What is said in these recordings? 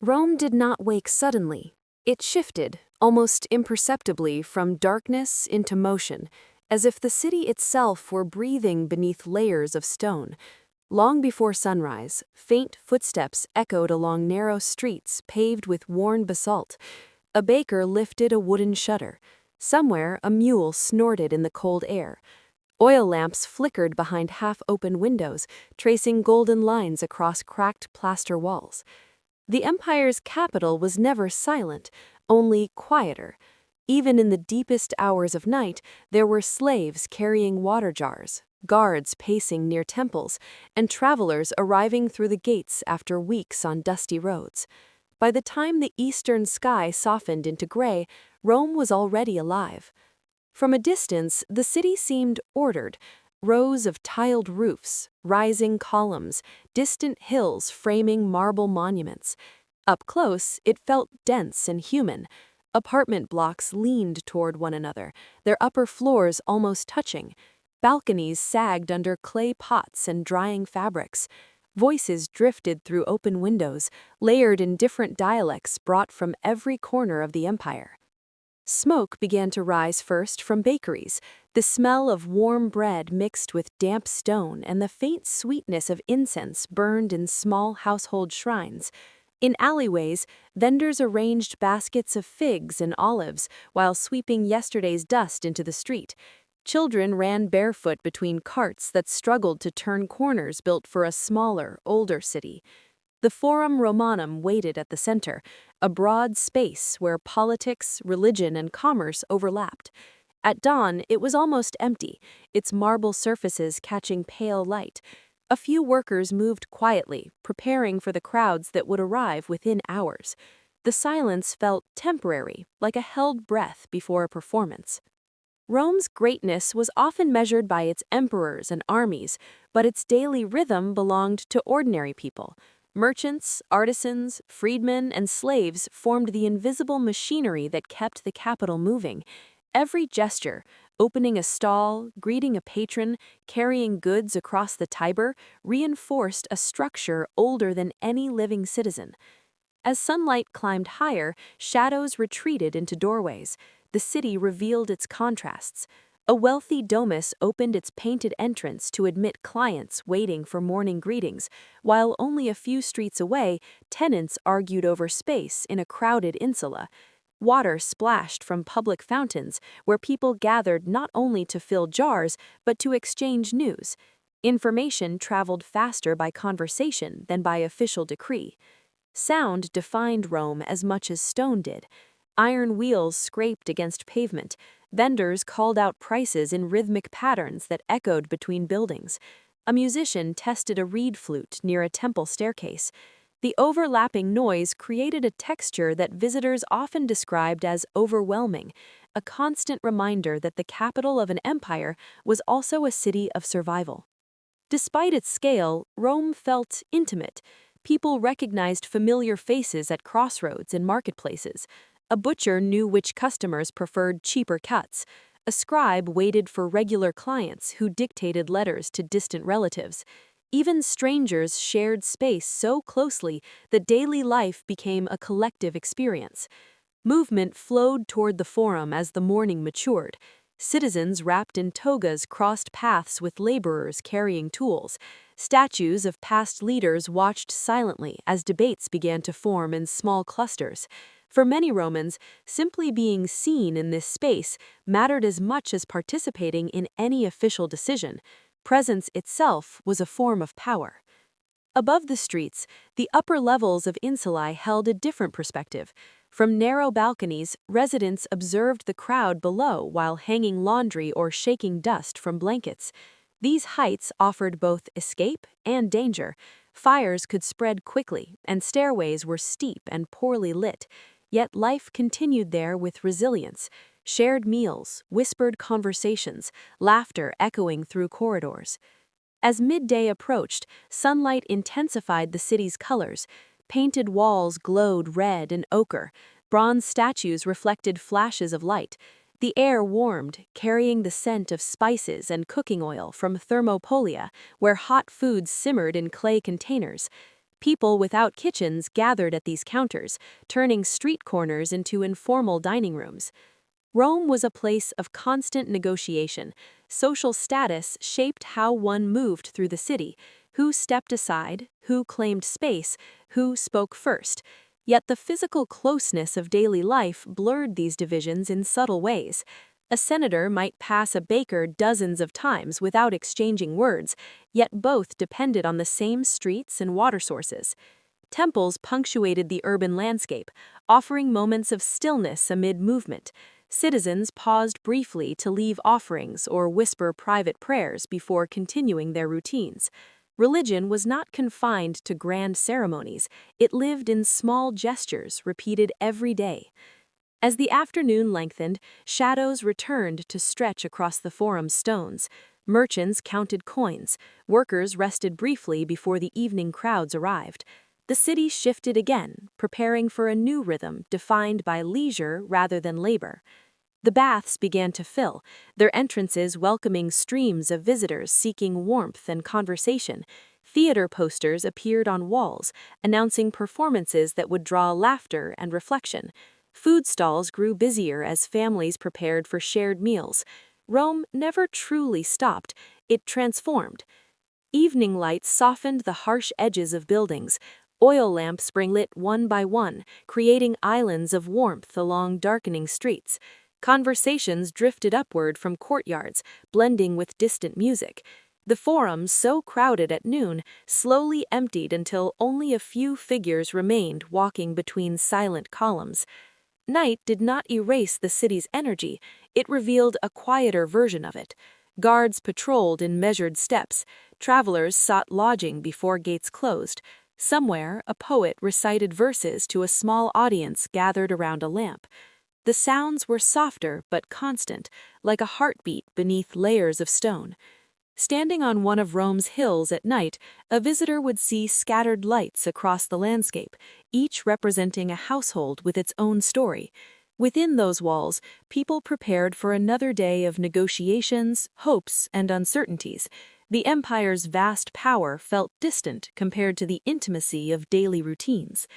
Rome did not wake suddenly. It shifted, almost imperceptibly, from darkness into motion, as if the city itself were breathing beneath layers of stone. Long before sunrise, faint footsteps echoed along narrow streets paved with worn basalt. A baker lifted a wooden shutter. Somewhere, a mule snorted in the cold air. Oil lamps flickered behind half-open windows, tracing golden lines across cracked plaster walls. The empire's capital was never silent, only quieter. Even in the deepest hours of night, there were slaves carrying water jars, guards pacing near temples, and travelers arriving through the gates after weeks on dusty roads. By the time the eastern sky softened into gray, Rome was already alive. From a distance, the city seemed ordered. Rows of tiled roofs, rising columns, distant hills framing marble monuments. Up close, it felt dense and human. Apartment blocks leaned toward one another, their upper floors almost touching. Balconies sagged under clay pots and drying fabrics. Voices drifted through open windows, layered in different dialects brought from every corner of the empire. Smoke began to rise first from bakeries, the smell of warm bread mixed with damp stone and the faint sweetness of incense burned in small household shrines. In alleyways, vendors arranged baskets of figs and olives while sweeping yesterday's dust into the street. Children ran barefoot between carts that struggled to turn corners built for a smaller, older city. The Forum Romanum waited at the center, a broad space where politics, religion, and commerce overlapped. At dawn, it was almost empty, its marble surfaces catching pale light. A few workers moved quietly, preparing for the crowds that would arrive within hours. The silence felt temporary, like a held breath before a performance. Rome's greatness was often measured by its emperors and armies, but its daily rhythm belonged to ordinary people. Merchants, artisans, freedmen, and slaves formed the invisible machinery that kept the capital moving. Every gesture, opening a stall, greeting a patron, carrying goods across the Tiber, reinforced a structure older than any living citizen. As sunlight climbed higher, shadows retreated into doorways. The city revealed its contrasts. A wealthy domus opened its painted entrance to admit clients waiting for morning greetings, while only a few streets away, tenants argued over space in a crowded insula. Water splashed from public fountains, where people gathered not only to fill jars, but to exchange news. Information traveled faster by conversation than by official decree. Sound defined Rome as much as stone did. Iron wheels scraped against pavement. Vendors called out prices in rhythmic patterns that echoed between buildings. A musician tested a reed flute near a temple staircase. The overlapping noise created a texture that visitors often described as overwhelming, a constant reminder that the capital of an empire was also a city of survival. Despite its scale, Rome felt intimate. People recognized familiar faces at crossroads and marketplaces. A butcher knew which customers preferred cheaper cuts. A scribe waited for regular clients who dictated letters to distant relatives. Even strangers shared space so closely that daily life became a collective experience. Movement flowed toward the Forum as the morning matured. Citizens wrapped in togas crossed paths with laborers carrying tools. Statues of past leaders watched silently as debates began to form in small clusters. For many Romans, simply being seen in this space mattered as much as participating in any official decision. Presence itself was a form of power. Above the streets, the upper levels of insulae held a different perspective. From narrow balconies, residents observed the crowd below while hanging laundry or shaking dust from blankets. These heights offered both escape and danger. Fires could spread quickly, and stairways were steep and poorly lit. Yet life continued there with resilience. Shared meals, whispered conversations, laughter echoing through corridors. As midday approached, sunlight intensified the city's colors. Painted walls glowed red and ochre. Bronze statues reflected flashes of light. The air warmed, carrying the scent of spices and cooking oil from Thermopolia, where hot foods simmered in clay containers. People without kitchens gathered at these counters, turning street corners into informal dining rooms. Rome was a place of constant negotiation. Social status shaped how one moved through the city, who stepped aside, who claimed space, who spoke first. Yet the physical closeness of daily life blurred these divisions in subtle ways. A senator might pass a baker dozens of times without exchanging words, yet both depended on the same streets and water sources. Temples punctuated the urban landscape, offering moments of stillness amid movement. Citizens paused briefly to leave offerings or whisper private prayers before continuing their routines. Religion was not confined to grand ceremonies, it lived in small gestures repeated every day. As the afternoon lengthened, shadows returned to stretch across the forum's stones. Merchants counted coins, workers rested briefly before the evening crowds arrived. The city shifted again, preparing for a new rhythm defined by leisure rather than labor. The baths began to fill, their entrances welcoming streams of visitors seeking warmth and conversation. Theater posters appeared on walls, announcing performances that would draw laughter and reflection. Food stalls grew busier as families prepared for shared meals. Rome never truly stopped, it transformed. Evening lights softened the harsh edges of buildings. Oil lamps sprang lit one by one, creating islands of warmth along darkening streets. Conversations drifted upward from courtyards, blending with distant music. The forum, so crowded at noon, slowly emptied until only a few figures remained walking between silent columns. Night did not erase the city's energy, it revealed a quieter version of it. Guards patrolled in measured steps, travelers sought lodging before gates closed. Somewhere, a poet recited verses to a small audience gathered around a lamp. The sounds were softer but constant, like a heartbeat beneath layers of stone. Standing on one of Rome's hills at night, a visitor would see scattered lights across the landscape, each representing a household with its own story. Within those walls, people prepared for another day of negotiations, hopes, and uncertainties. The empire's vast power felt distant compared to the intimacy of daily routines.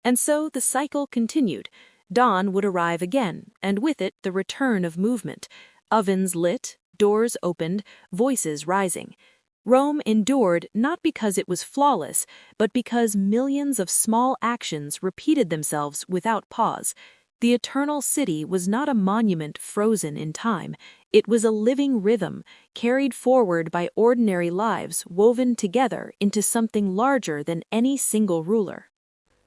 And so the cycle continued. Dawn would arrive again, and with it the return of movement. Ovens lit, doors opened, voices rising. Rome endured not because it was flawless, but because millions of small actions repeated themselves without pause. The eternal city was not a monument frozen in time. It was a living rhythm, carried forward by ordinary lives woven together into something larger than any single ruler.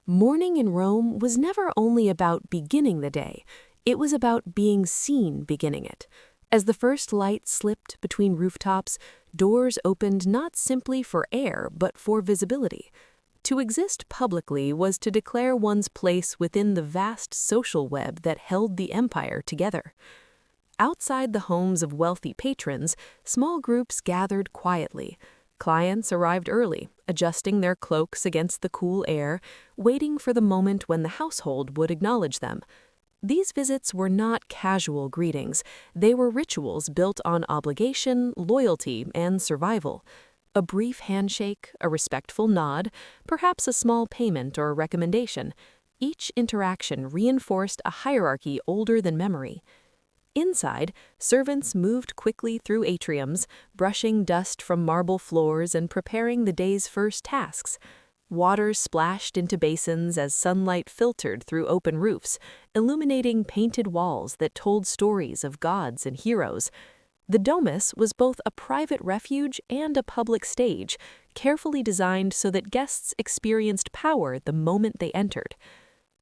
Morning in Rome was never only about beginning the day, it was about being seen beginning it. As the first light slipped between rooftops, doors opened not simply for air but for visibility. To exist publicly was to declare one's place within the vast social web that held the empire together. Outside the homes of wealthy patrons, small groups gathered quietly. Clients arrived early, adjusting their cloaks against the cool air, waiting for the moment when the household would acknowledge them. These visits were not casual greetings, they were rituals built on obligation, loyalty, and survival. A brief handshake, a respectful nod, perhaps a small payment or recommendation. Each interaction reinforced a hierarchy older than memory. Inside, servants moved quickly through atriums, brushing dust from marble floors and preparing the day's first tasks. Water splashed into basins as sunlight filtered through open roofs, illuminating painted walls that told stories of gods and heroes. The domus was both a private refuge and a public stage, carefully designed so that guests experienced power the moment they entered.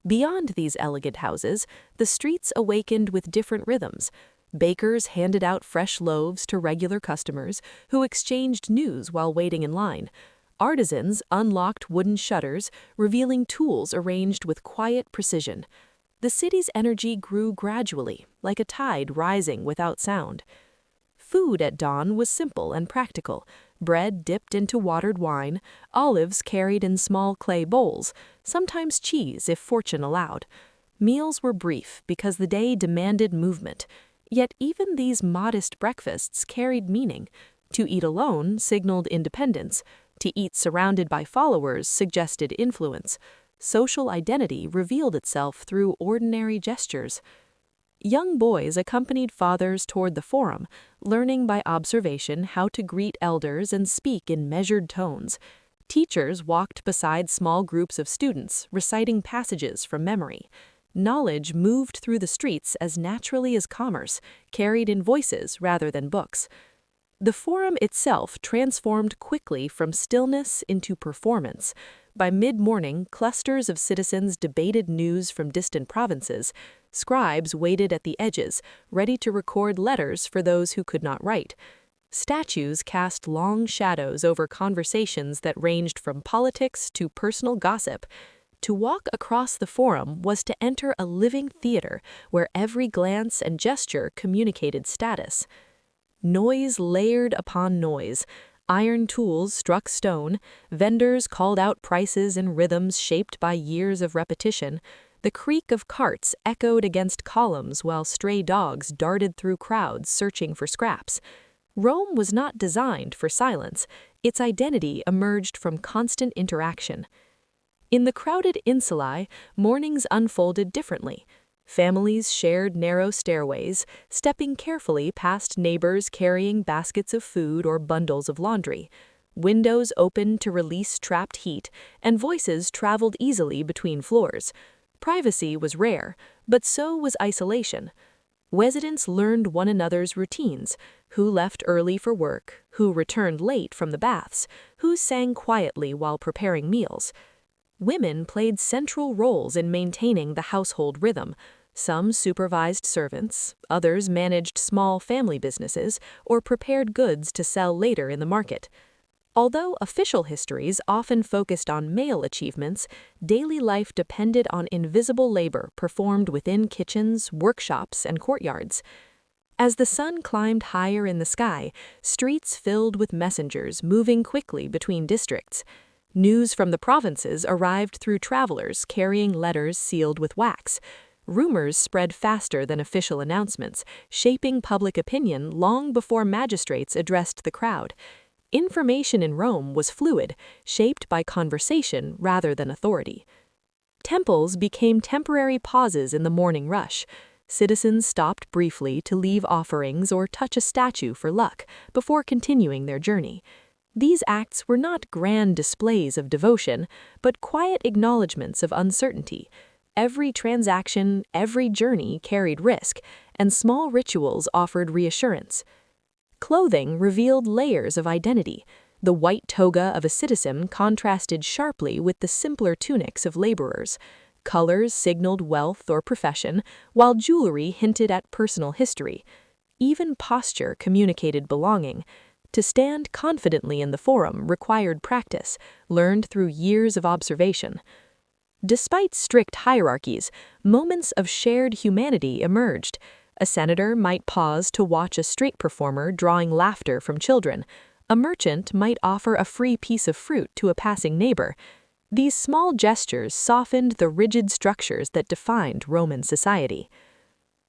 Beyond these elegant houses, the streets awakened with different rhythms. Bakers handed out fresh loaves to regular customers, who exchanged news while waiting in line. Artisans unlocked wooden shutters, revealing tools arranged with quiet precision. The city's energy grew gradually, like a tide rising without sound. Food at dawn was simple and practical. Bread dipped into watered wine, olives carried in small clay bowls, sometimes cheese if fortune allowed. Meals were brief because the day demanded movement. Yet even these modest breakfasts carried meaning. To eat alone signaled independence. To eat surrounded by followers suggested influence. Social identity revealed itself through ordinary gestures. Young boys accompanied fathers toward the forum, learning by observation how to greet elders and speak in measured tones. Teachers walked beside small groups of students, reciting passages from memory. Knowledge moved through the streets as naturally as commerce, carried in voices rather than books. The forum itself transformed quickly from stillness into performance. By mid-morning, clusters of citizens debated news from distant provinces. Scribes waited at the edges, ready to record letters for those who could not write. Statues cast long shadows over conversations that ranged from politics to personal gossip. To walk across the forum was to enter a living theater where every glance and gesture communicated status. Noise layered upon noise. Iron tools struck stone. Vendors called out prices in rhythms shaped by years of repetition. The creak of carts echoed against columns while stray dogs darted through crowds searching for scraps. Rome was not designed for silence. Its identity emerged from constant interaction. In the crowded insulae, mornings unfolded differently. Families shared narrow stairways, stepping carefully past neighbors carrying baskets of food or bundles of laundry. Windows opened to release trapped heat, and voices traveled easily between floors. Privacy was rare, but so was isolation. Residents learned one another's routines: who left early for work, who returned late from the baths, who sang quietly while preparing meals. Women played central roles in maintaining the household rhythm. Some supervised servants, others managed small family businesses or prepared goods to sell later in the market. Although official histories often focused on male achievements, daily life depended on invisible labor performed within kitchens, workshops, and courtyards. As the sun climbed higher in the sky, streets filled with messengers moving quickly between districts. News from the provinces arrived through travelers carrying letters sealed with wax. Rumors spread faster than official announcements, shaping public opinion long before magistrates addressed the crowd. Information in Rome was fluid, shaped by conversation rather than authority. Temples became temporary pauses in the morning rush. Citizens stopped briefly to leave offerings or touch a statue for luck before continuing their journey. These acts were not grand displays of devotion, but quiet acknowledgments of uncertainty. Every transaction, every journey carried risk, and small rituals offered reassurance. Clothing revealed layers of identity. The white toga of a citizen contrasted sharply with the simpler tunics of laborers. Colors signaled wealth or profession, while jewelry hinted at personal history. Even posture communicated belonging. To stand confidently in the forum required practice, learned through years of observation. Despite strict hierarchies, moments of shared humanity emerged. A senator might pause to watch a street performer drawing laughter from children. A merchant might offer a free piece of fruit to a passing neighbor. These small gestures softened the rigid structures that defined Roman society.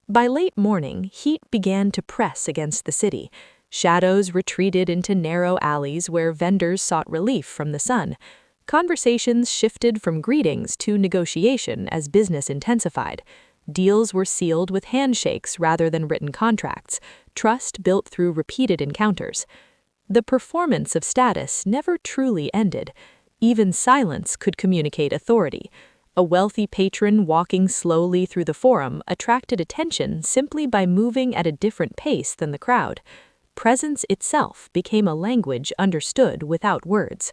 By late morning, heat began to press against the city. Shadows retreated into narrow alleys where vendors sought relief from the sun. Conversations shifted from greetings to negotiation as business intensified. Deals were sealed with handshakes rather than written contracts, trust built through repeated encounters. The performance of status never truly ended. Even silence could communicate authority. A wealthy patron walking slowly through the forum attracted attention simply by moving at a different pace than the crowd. Presence itself became a language understood without words.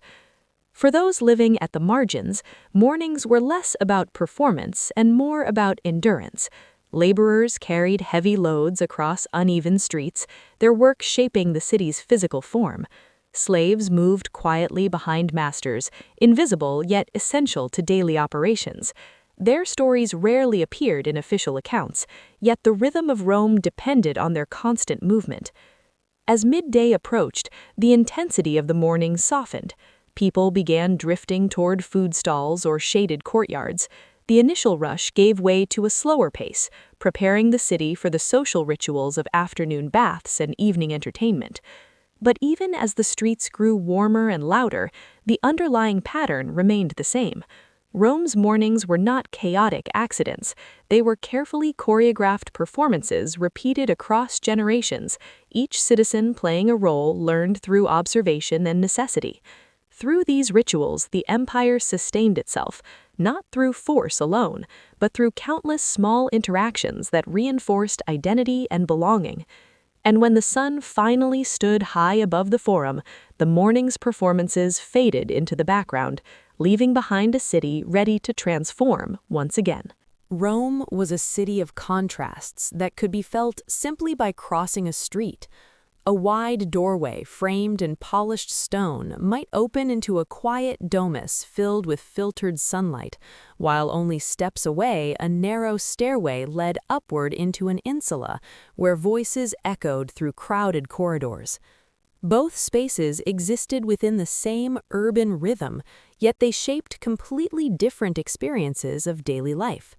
For those living at the margins, mornings were less about performance and more about endurance. Laborers carried heavy loads across uneven streets, their work shaping the city's physical form. Slaves moved quietly behind masters, invisible yet essential to daily operations. Their stories rarely appeared in official accounts, yet the rhythm of Rome depended on their constant movement. As midday approached, the intensity of the morning softened. People began drifting toward food stalls or shaded courtyards. The initial rush gave way to a slower pace, preparing the city for the social rituals of afternoon baths and evening entertainment. But even as the streets grew warmer and louder, the underlying pattern remained the same. Rome's mornings were not chaotic accidents. They were carefully choreographed performances repeated across generations, each citizen playing a role learned through observation and necessity. Through these rituals, the empire sustained itself, not through force alone, but through countless small interactions that reinforced identity and belonging. And when the sun finally stood high above the Forum, the morning's performances faded into the background, leaving behind a city ready to transform once again. Rome was a city of contrasts that could be felt simply by crossing a street. A wide doorway framed in polished stone might open into a quiet domus filled with filtered sunlight, while only steps away a narrow stairway led upward into an insula where voices echoed through crowded corridors. Both spaces existed within the same urban rhythm, yet they shaped completely different experiences of daily life.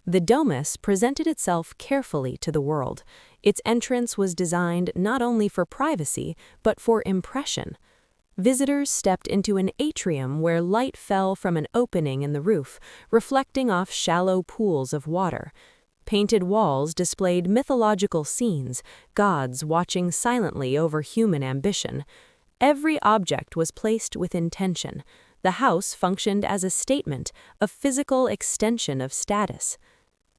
The domus presented itself carefully to the world. Its entrance was designed not only for privacy, but for impression. Visitors stepped into an atrium where light fell from an opening in the roof, reflecting off shallow pools of water. Painted walls displayed mythological scenes, gods watching silently over human ambition. Every object was placed with intention. The house functioned as a statement, a physical extension of status.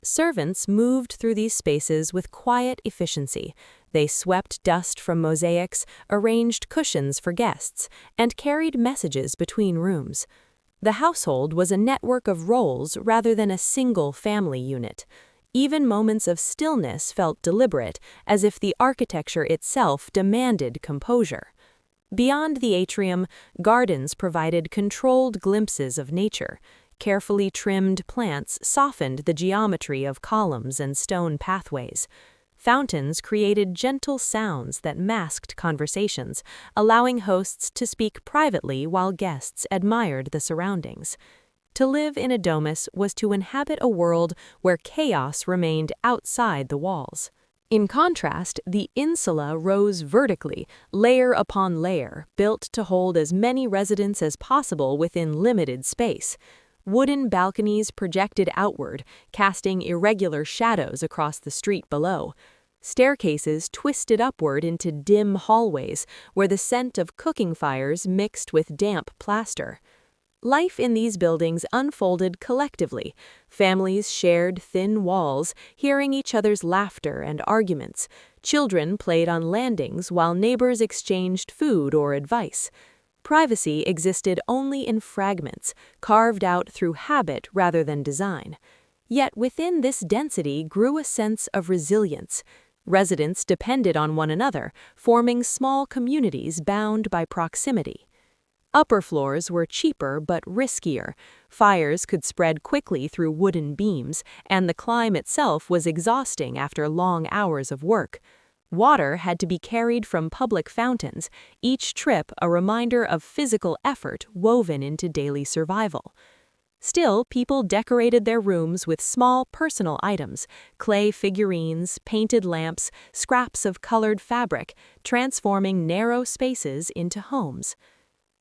Servants moved through these spaces with quiet efficiency. They swept dust from mosaics, arranged cushions for guests, and carried messages between rooms. The household was a network of roles rather than a single family unit. Even moments of stillness felt deliberate, as if the architecture itself demanded composure. Beyond the atrium, gardens provided controlled glimpses of nature. Carefully trimmed plants softened the geometry of columns and stone pathways. Fountains created gentle sounds that masked conversations, allowing hosts to speak privately while guests admired the surroundings. To live in a domus was to inhabit a world where chaos remained outside the walls. In contrast, the insula rose vertically, layer upon layer, built to hold as many residents as possible within limited space. Wooden balconies projected outward, casting irregular shadows across the street below. Staircases twisted upward into dim hallways, where the scent of cooking fires mixed with damp plaster. Life in these buildings unfolded collectively. Families shared thin walls, hearing each other's laughter and arguments. Children played on landings while neighbors exchanged food or advice. Privacy existed only in fragments, carved out through habit rather than design. Yet within this density grew a sense of resilience. Residents depended on one another, forming small communities bound by proximity. Upper floors were cheaper but riskier. Fires could spread quickly through wooden beams, and the climb itself was exhausting after long hours of work. Water had to be carried from public fountains, each trip a reminder of physical effort woven into daily survival. Still, people decorated their rooms with small personal items, clay figurines, painted lamps, scraps of colored fabric, transforming narrow spaces into homes.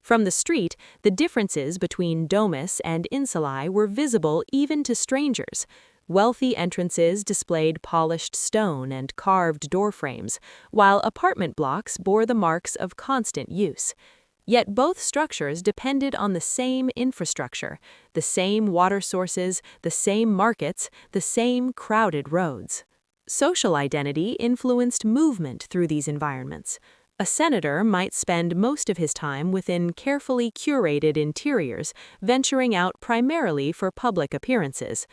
From the street, the differences between domus and insulae were visible even to strangers. Wealthy entrances displayed polished stone and carved doorframes, while apartment blocks bore the marks of constant use. Yet both structures depended on the same infrastructure, the same water sources, the same markets, the same crowded roads. Social identity influenced movement through these environments. A senator might spend most of his time within carefully curated interiors, venturing out primarily for public appearances.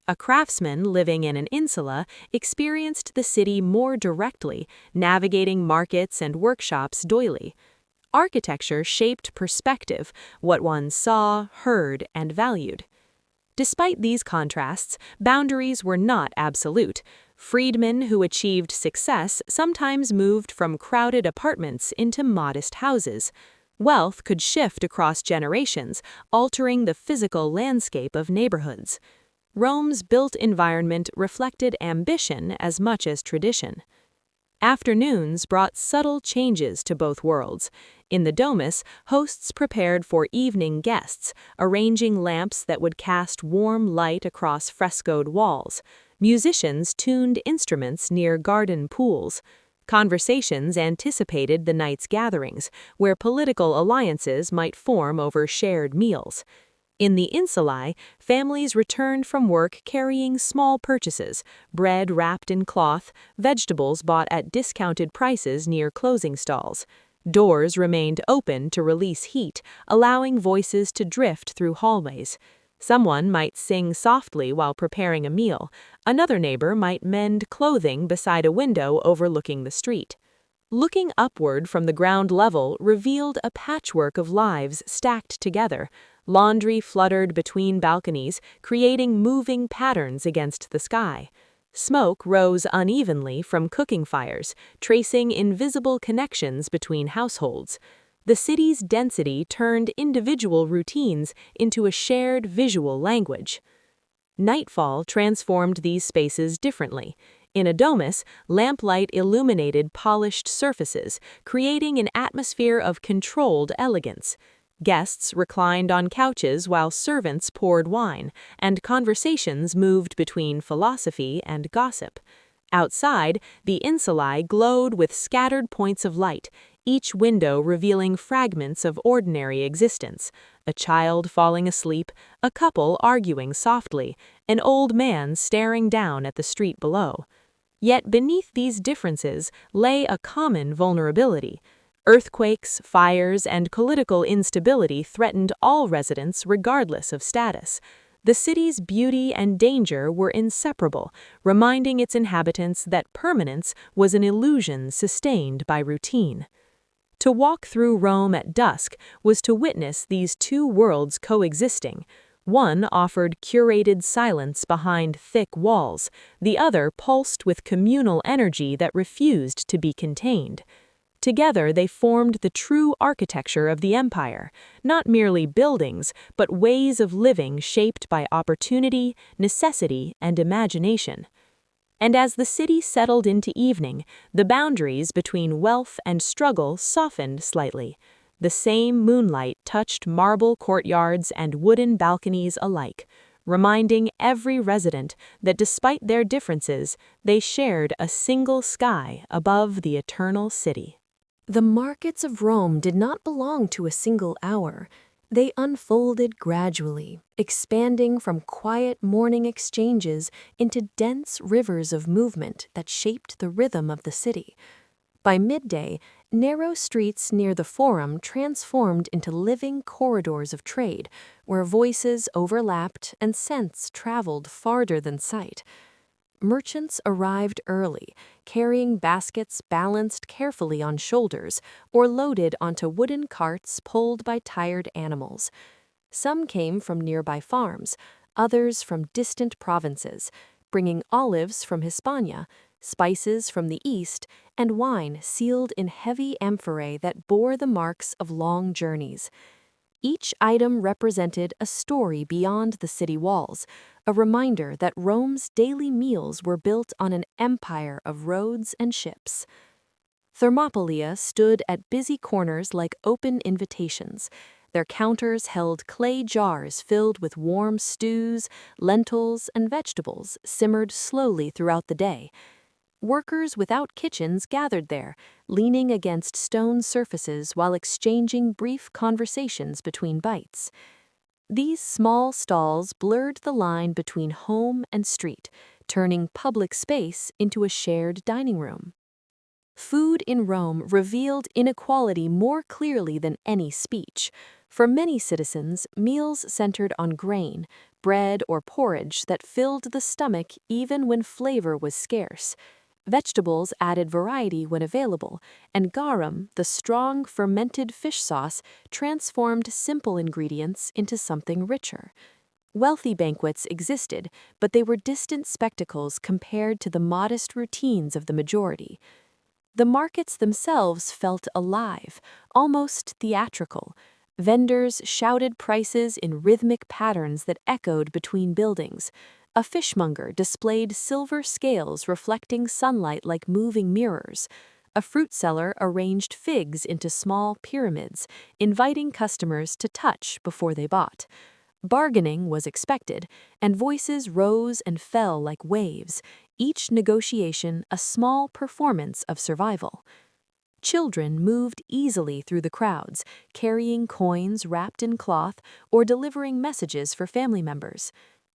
A craftsman living in an insula experienced the city more directly, navigating markets and workshops doily. Architecture shaped perspective, what one saw, heard, and valued. Despite these contrasts, boundaries were not absolute. Freedmen who achieved success sometimes moved from crowded apartments into modest houses. Wealth could shift across generations, altering the physical landscape of neighborhoods. Rome's built environment reflected ambition as much as tradition. Afternoons brought subtle changes to both worlds. In the domus, hosts prepared for evening guests, arranging lamps that would cast warm light across frescoed walls. Musicians tuned instruments near garden pools. Conversations anticipated the night's gatherings, where political alliances might form over shared meals. In the insulae, families returned from work carrying small purchases, bread wrapped in cloth, vegetables bought at discounted prices near closing stalls. Doors remained open to release heat, allowing voices to drift through hallways. Someone might sing softly while preparing a meal. Another neighbor might mend clothing beside a window overlooking the street. Looking upward from the ground level revealed a patchwork of lives stacked together. Laundry fluttered between balconies, creating moving patterns against the sky. Smoke rose unevenly from cooking fires, tracing invisible connections between households. The city's density turned individual routines into a shared visual language. Nightfall transformed these spaces differently. In a domus, lamplight illuminated polished surfaces, creating an atmosphere of controlled elegance. Guests reclined on couches while servants poured wine, and conversations moved between philosophy and gossip. Outside, the insulae glowed with scattered points of light, each window revealing fragments of ordinary existence. A child falling asleep, a couple arguing softly, an old man staring down at the street below. Yet beneath these differences lay a common vulnerability. Earthquakes, fires, and political instability threatened all residents regardless of status. The city's beauty and danger were inseparable, reminding its inhabitants that permanence was an illusion sustained by routine. To walk through Rome at dusk was to witness these two worlds coexisting. One offered curated silence behind thick walls, the other pulsed with communal energy that refused to be contained. Together they formed the true architecture of the empire, not merely buildings, but ways of living shaped by opportunity, necessity, and imagination. And as the city settled into evening, the boundaries between wealth and struggle softened slightly. The same moonlight touched marble courtyards and wooden balconies alike, reminding every resident that despite their differences, they shared a single sky above the eternal city. The markets of Rome did not belong to a single hour. They unfolded gradually, expanding from quiet morning exchanges into dense rivers of movement that shaped the rhythm of the city. By midday, narrow streets near the Forum transformed into living corridors of trade, where voices overlapped and scents traveled farther than sight. Merchants arrived early, carrying baskets balanced carefully on shoulders or loaded onto wooden carts pulled by tired animals. Some came from nearby farms, others from distant provinces, bringing olives from Hispania, spices from the east, and wine sealed in heavy amphorae that bore the marks of long journeys. Each item represented a story beyond the city walls, a reminder that Rome's daily meals were built on an empire of roads and ships. Thermopylae stood at busy corners like open invitations. Their counters held clay jars filled with warm stews, lentils, and vegetables simmered slowly throughout the day. Workers without kitchens gathered there, leaning against stone surfaces while exchanging brief conversations between bites. These small stalls blurred the line between home and street, turning public space into a shared dining room. Food in Rome revealed inequality more clearly than any speech. For many citizens, meals centered on grain, bread or porridge that filled the stomach even when flavor was scarce. Vegetables added variety when available, and garum, the strong fermented fish sauce, transformed simple ingredients into something richer. Wealthy banquets existed, but they were distant spectacles compared to the modest routines of the majority. The markets themselves felt alive, almost theatrical. Vendors shouted prices in rhythmic patterns that echoed between buildings. A fishmonger displayed silver scales reflecting sunlight like moving mirrors. A fruit seller arranged figs into small pyramids, inviting customers to touch before they bought. Bargaining was expected, and voices rose and fell like waves, each negotiation a small performance of survival. Children moved easily through the crowds, carrying coins wrapped in cloth or delivering messages for family members.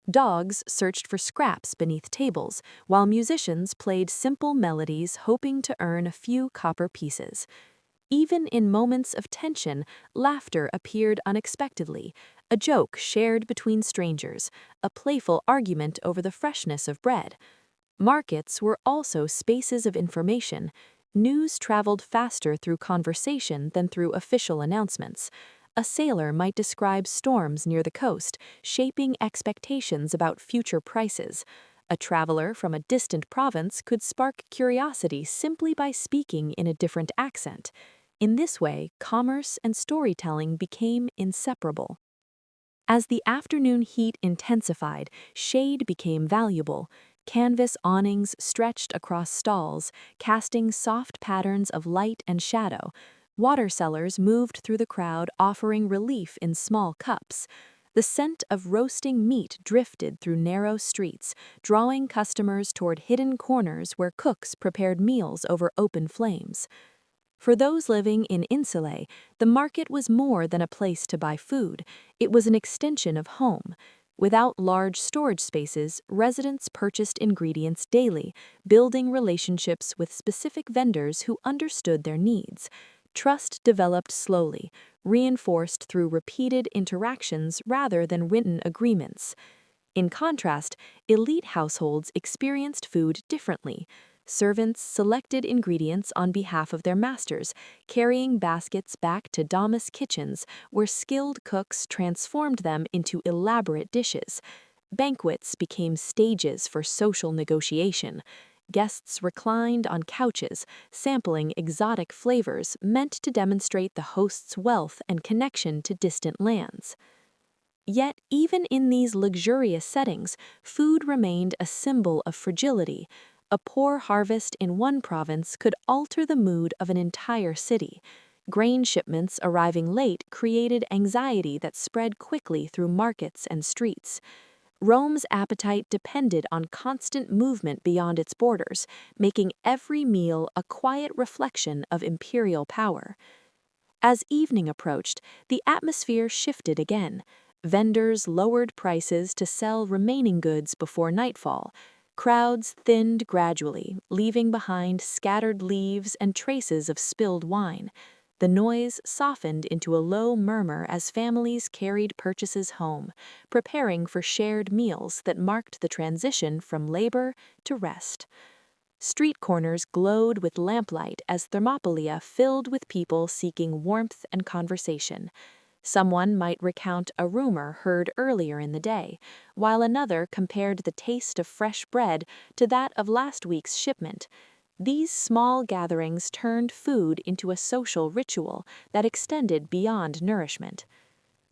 Dogs searched for scraps beneath tables, while musicians played simple melodies hoping to earn a few copper pieces. Even in moments of tension, laughter appeared unexpectedly, a joke shared between strangers, a playful argument over the freshness of bread. Markets were also spaces of information. News traveled faster through conversation than through official announcements. A sailor might describe storms near the coast, shaping expectations about future prices. A traveler from a distant province could spark curiosity simply by speaking in a different accent. In this way, commerce and storytelling became inseparable. As the afternoon heat intensified, shade became valuable. Canvas awnings stretched across stalls, casting soft patterns of light and shadow. Water sellers moved through the crowd, offering relief in small cups. The scent of roasting meat drifted through narrow streets, drawing customers toward hidden corners where cooks prepared meals over open flames. For those living in insulae, the market was more than a place to buy food. It was an extension of home. Without large storage spaces, residents purchased ingredients daily, building relationships with specific vendors who understood their needs. Trust developed slowly, reinforced through repeated interactions rather than written agreements. In contrast, elite households experienced food differently. Servants selected ingredients on behalf of their masters, carrying baskets back to domus kitchens where skilled cooks transformed them into elaborate dishes. Banquets became stages for social negotiation. Guests reclined on couches, sampling exotic flavors meant to demonstrate the host's wealth and connection to distant lands. Yet, even in these luxurious settings, food remained a symbol of fragility. A poor harvest in one province could alter the mood of an entire city. Grain shipments arriving late created anxiety that spread quickly through markets and streets. Rome's appetite depended on constant movement beyond its borders, making every meal a quiet reflection of imperial power. As evening approached, the atmosphere shifted again. Vendors lowered prices to sell remaining goods before nightfall. Crowds thinned gradually, leaving behind scattered leaves and traces of spilled wine. The noise softened into a low murmur as families carried purchases home, preparing for shared meals that marked the transition from labor to rest. Street corners glowed with lamplight as Thermopylae filled with people seeking warmth and conversation. Someone might recount a rumor heard earlier in the day, while another compared the taste of fresh bread to that of last week's shipment. These small gatherings turned food into a social ritual that extended beyond nourishment.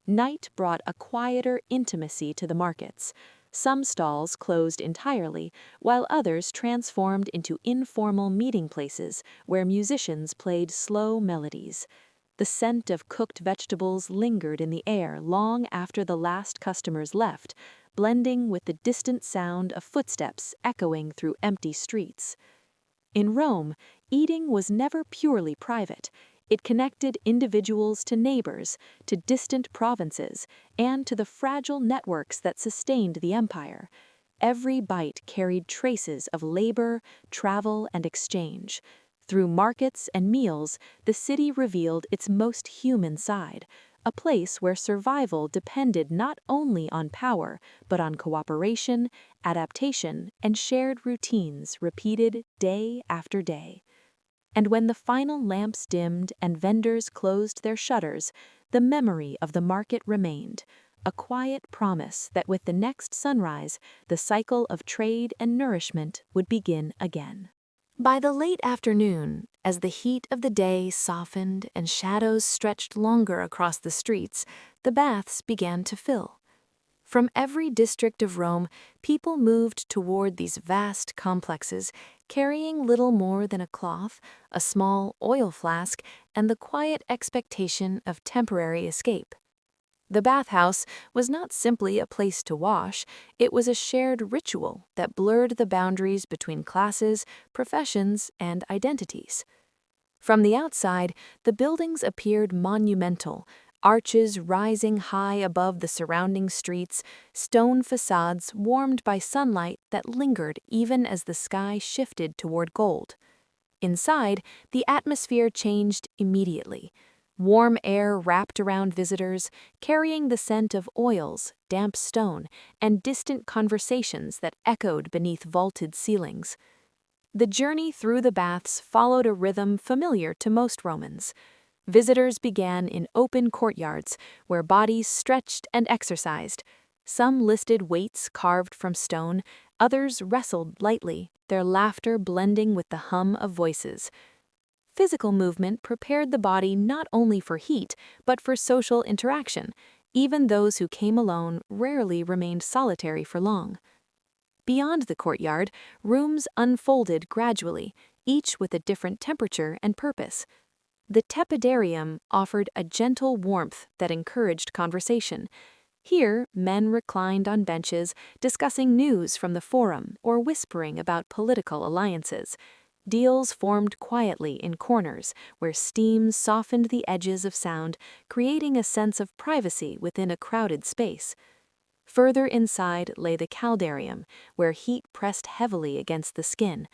Night brought a quieter intimacy to the markets. Some stalls closed entirely, while others transformed into informal meeting places where musicians played slow melodies. The scent of cooked vegetables lingered in the air long after the last customers left, blending with the distant sound of footsteps echoing through empty streets. In Rome, eating was never purely private. It connected individuals to neighbors, to distant provinces, and to the fragile networks that sustained the empire. Every bite carried traces of labor, travel, and exchange. Through markets and meals, the city revealed its most human side, a place where survival depended not only on power, but on cooperation, adaptation, and shared routines repeated day after day. And when the final lamps dimmed and vendors closed their shutters, the memory of the market remained, a quiet promise that with the next sunrise, the cycle of trade and nourishment would begin again. By the late afternoon, as the heat of the day softened and shadows stretched longer across the streets, the baths began to fill. From every district of Rome, people moved toward these vast complexes, carrying little more than a cloth, a small oil flask, and the quiet expectation of temporary escape. The bathhouse was not simply a place to wash, it was a shared ritual that blurred the boundaries between classes, professions, and identities. From the outside, the buildings appeared monumental, arches rising high above the surrounding streets, stone facades warmed by sunlight that lingered even as the sky shifted toward gold. Inside, the atmosphere changed immediately. Warm air wrapped around visitors, carrying the scent of oils, damp stone, and distant conversations that echoed beneath vaulted ceilings. The journey through the baths followed a rhythm familiar to most Romans. Visitors began in open courtyards where bodies stretched and exercised. Some listed weights carved from stone, others wrestled lightly, their laughter blending with the hum of voices. Physical movement prepared the body not only for heat, but for social interaction. Even those who came alone rarely remained solitary for long. Beyond the courtyard, rooms unfolded gradually, each with a different temperature and purpose. The tepidarium offered a gentle warmth that encouraged conversation. Here, men reclined on benches, discussing news from the forum or whispering about political alliances. Deals formed quietly in corners, where steam softened the edges of sound, creating a sense of privacy within a crowded space. Further inside lay the caldarium, where heat pressed heavily against the skin.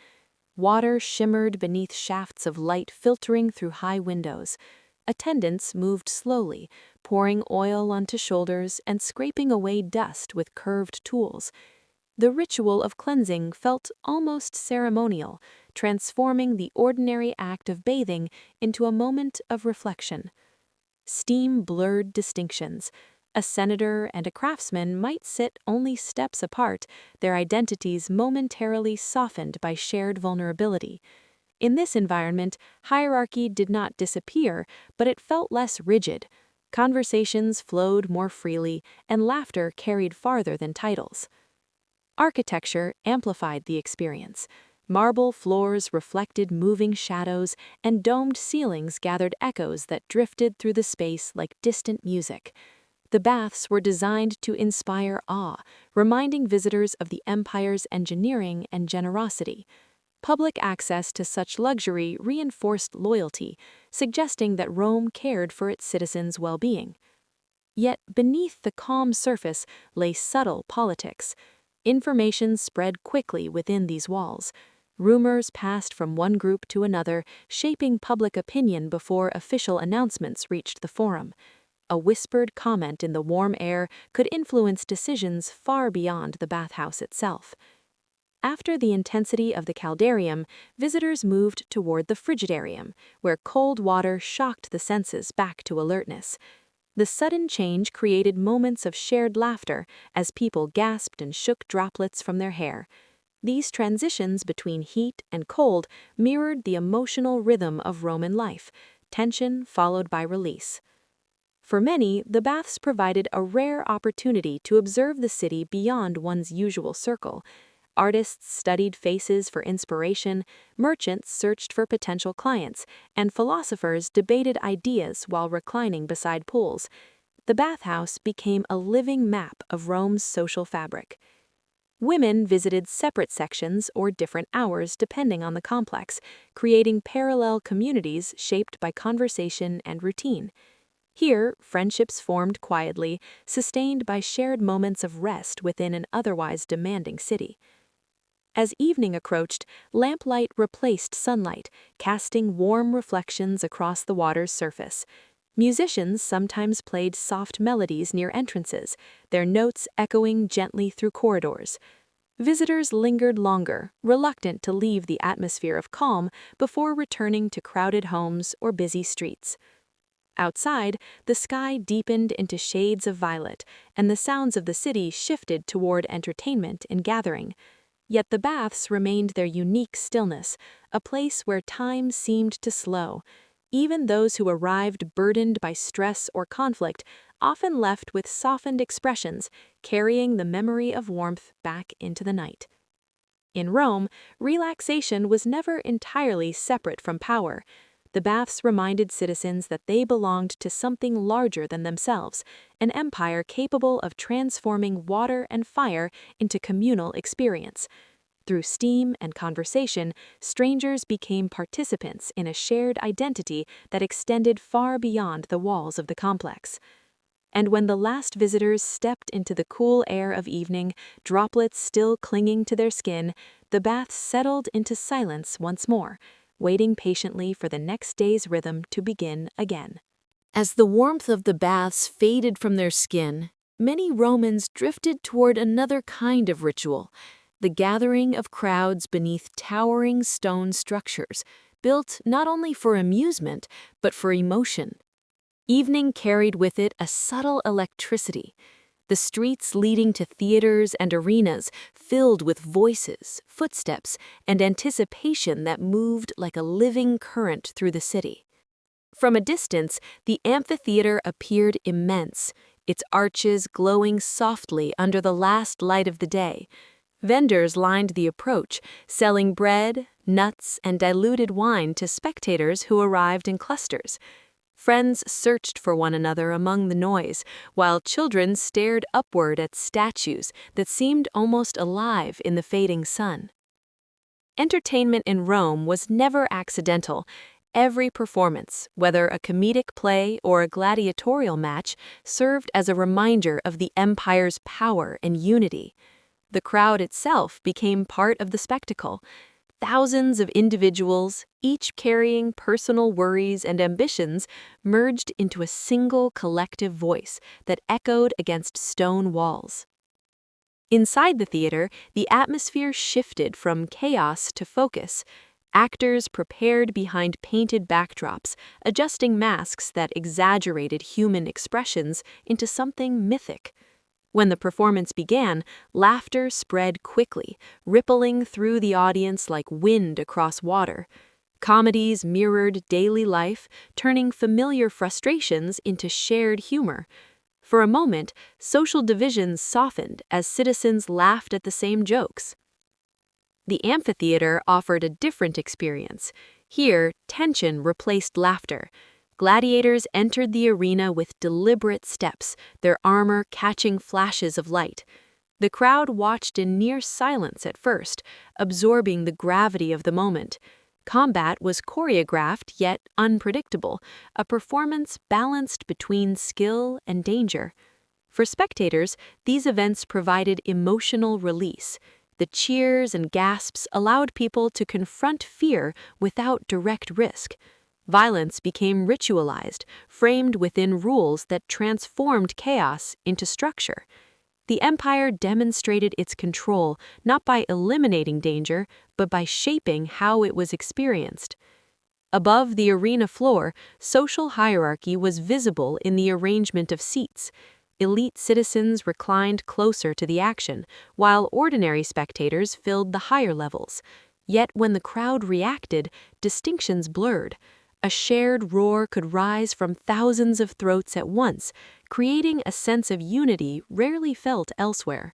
Water shimmered beneath shafts of light filtering through high windows. Attendants moved slowly, pouring oil onto shoulders and scraping away dust with curved tools. The ritual of cleansing felt almost ceremonial, transforming the ordinary act of bathing into a moment of reflection. Steam blurred distinctions. A senator and a craftsman might sit only steps apart, their identities momentarily softened by shared vulnerability. In this environment, hierarchy did not disappear, but it felt less rigid. Conversations flowed more freely, and laughter carried farther than titles. Architecture amplified the experience. Marble floors reflected moving shadows, and domed ceilings gathered echoes that drifted through the space like distant music. The baths were designed to inspire awe, reminding visitors of the empire's engineering and generosity. Public access to such luxury reinforced loyalty, suggesting that Rome cared for its citizens' well-being. Yet beneath the calm surface lay subtle politics. Information spread quickly within these walls. Rumors passed from one group to another, shaping public opinion before official announcements reached the forum. A whispered comment in the warm air could influence decisions far beyond the bathhouse itself. After the intensity of the caldarium, visitors moved toward the frigidarium, where cold water shocked the senses back to alertness. The sudden change created moments of shared laughter as people gasped and shook droplets from their hair. These transitions between heat and cold mirrored the emotional rhythm of Roman life, tension followed by release. For many, the baths provided a rare opportunity to observe the city beyond one's usual circle. Artists studied faces for inspiration, merchants searched for potential clients, and philosophers debated ideas while reclining beside pools. The bathhouse became a living map of Rome's social fabric. Women visited separate sections or different hours depending on the complex, creating parallel communities shaped by conversation and routine. Here, friendships formed quietly, sustained by shared moments of rest within an otherwise demanding city. As evening approached, lamplight replaced sunlight, casting warm reflections across the water's surface. Musicians sometimes played soft melodies near entrances, their notes echoing gently through corridors. Visitors lingered longer, reluctant to leave the atmosphere of calm before returning to crowded homes or busy streets. Outside, the sky deepened into shades of violet, and the sounds of the city shifted toward entertainment and gathering. Yet the baths remained their unique stillness, a place where time seemed to slow. Even those who arrived burdened by stress or conflict often left with softened expressions, carrying the memory of warmth back into the night. In Rome, relaxation was never entirely separate from power. The baths reminded citizens that they belonged to something larger than themselves, an empire capable of transforming water and fire into communal experience. Through steam and conversation, strangers became participants in a shared identity that extended far beyond the walls of the complex. And when the last visitors stepped into the cool air of evening, droplets still clinging to their skin, the baths settled into silence once more, waiting patiently for the next day's rhythm to begin again. As the warmth of the baths faded from their skin, many Romans drifted toward another kind of ritual, the gathering of crowds beneath towering stone structures, built not only for amusement, but for emotion. Evening carried with it a subtle electricity. The streets leading to theaters and arenas filled with voices, footsteps, and anticipation that moved like a living current through the city. From a distance, the amphitheater appeared immense, its arches glowing softly under the last light of the day. Vendors lined the approach, selling bread, nuts, and diluted wine to spectators who arrived in clusters. Friends searched for one another among the noise, while children stared upward at statues that seemed almost alive in the fading sun. Entertainment in Rome was never accidental. Every performance, whether a comedic play or a gladiatorial match, served as a reminder of the empire's power and unity. The crowd itself became part of the spectacle. Thousands of individuals, each carrying personal worries and ambitions, merged into a single collective voice that echoed against stone walls. Inside the theater, the atmosphere shifted from chaos to focus. Actors prepared behind painted backdrops, adjusting masks that exaggerated human expressions into something mythic. When the performance began, laughter spread quickly, rippling through the audience like wind across water. Comedies mirrored daily life, turning familiar frustrations into shared humor. For a moment, social divisions softened as citizens laughed at the same jokes. The amphitheater offered a different experience. Here, tension replaced laughter. Gladiators entered the arena with deliberate steps, their armor catching flashes of light. The crowd watched in near silence at first, absorbing the gravity of the moment. Combat was choreographed yet unpredictable, a performance balanced between skill and danger. For spectators, these events provided emotional release. The cheers and gasps allowed people to confront fear without direct risk. Violence became ritualized, framed within rules that transformed chaos into structure. The empire demonstrated its control not by eliminating danger, but by shaping how it was experienced. Above the arena floor, social hierarchy was visible in the arrangement of seats. Elite citizens reclined closer to the action, while ordinary spectators filled the higher levels. Yet when the crowd reacted, distinctions blurred. A shared roar could rise from thousands of throats at once, creating a sense of unity rarely felt elsewhere.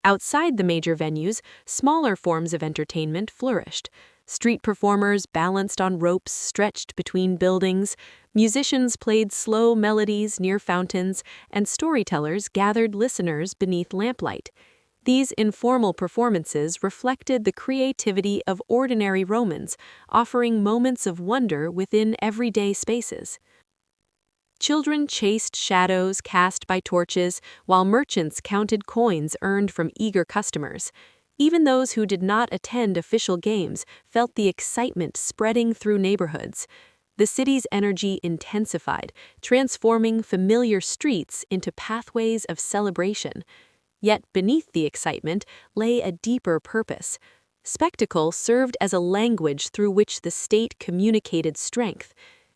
Outside the major venues, smaller forms of entertainment flourished. Street performers balanced on ropes stretched between buildings, musicians played slow melodies near fountains, and storytellers gathered listeners beneath lamplight. These informal performances reflected the creativity of ordinary Romans, offering moments of wonder within everyday spaces. Children chased shadows cast by torches, while merchants counted coins earned from eager customers. Even those who did not attend official games felt the excitement spreading through neighborhoods. The city's energy intensified, transforming familiar streets into pathways of celebration. Yet beneath the excitement lay a deeper purpose. Spectacle served as a language through which the state communicated strength.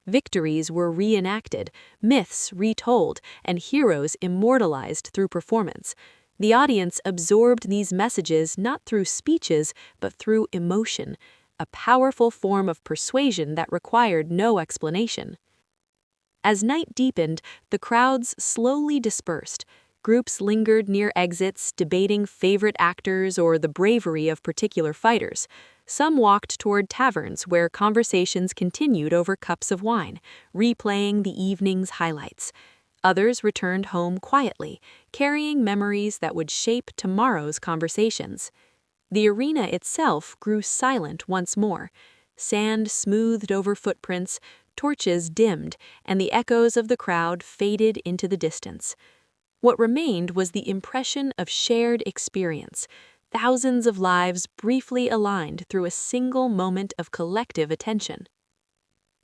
Victories were reenacted, myths retold, and heroes immortalized through performance. The audience absorbed these messages not through speeches, but through emotion, a powerful form of persuasion that required no explanation. As night deepened, the crowds slowly dispersed. Groups lingered near exits, debating favorite actors or the bravery of particular fighters. Some walked toward taverns where conversations continued over cups of wine, replaying the evening's highlights. Others returned home quietly, carrying memories that would shape tomorrow's conversations. The arena itself grew silent once more. Sand smoothed over footprints, torches dimmed, and the echoes of the crowd faded into the distance. What remained was the impression of shared experience, thousands of lives briefly aligned through a single moment of collective attention.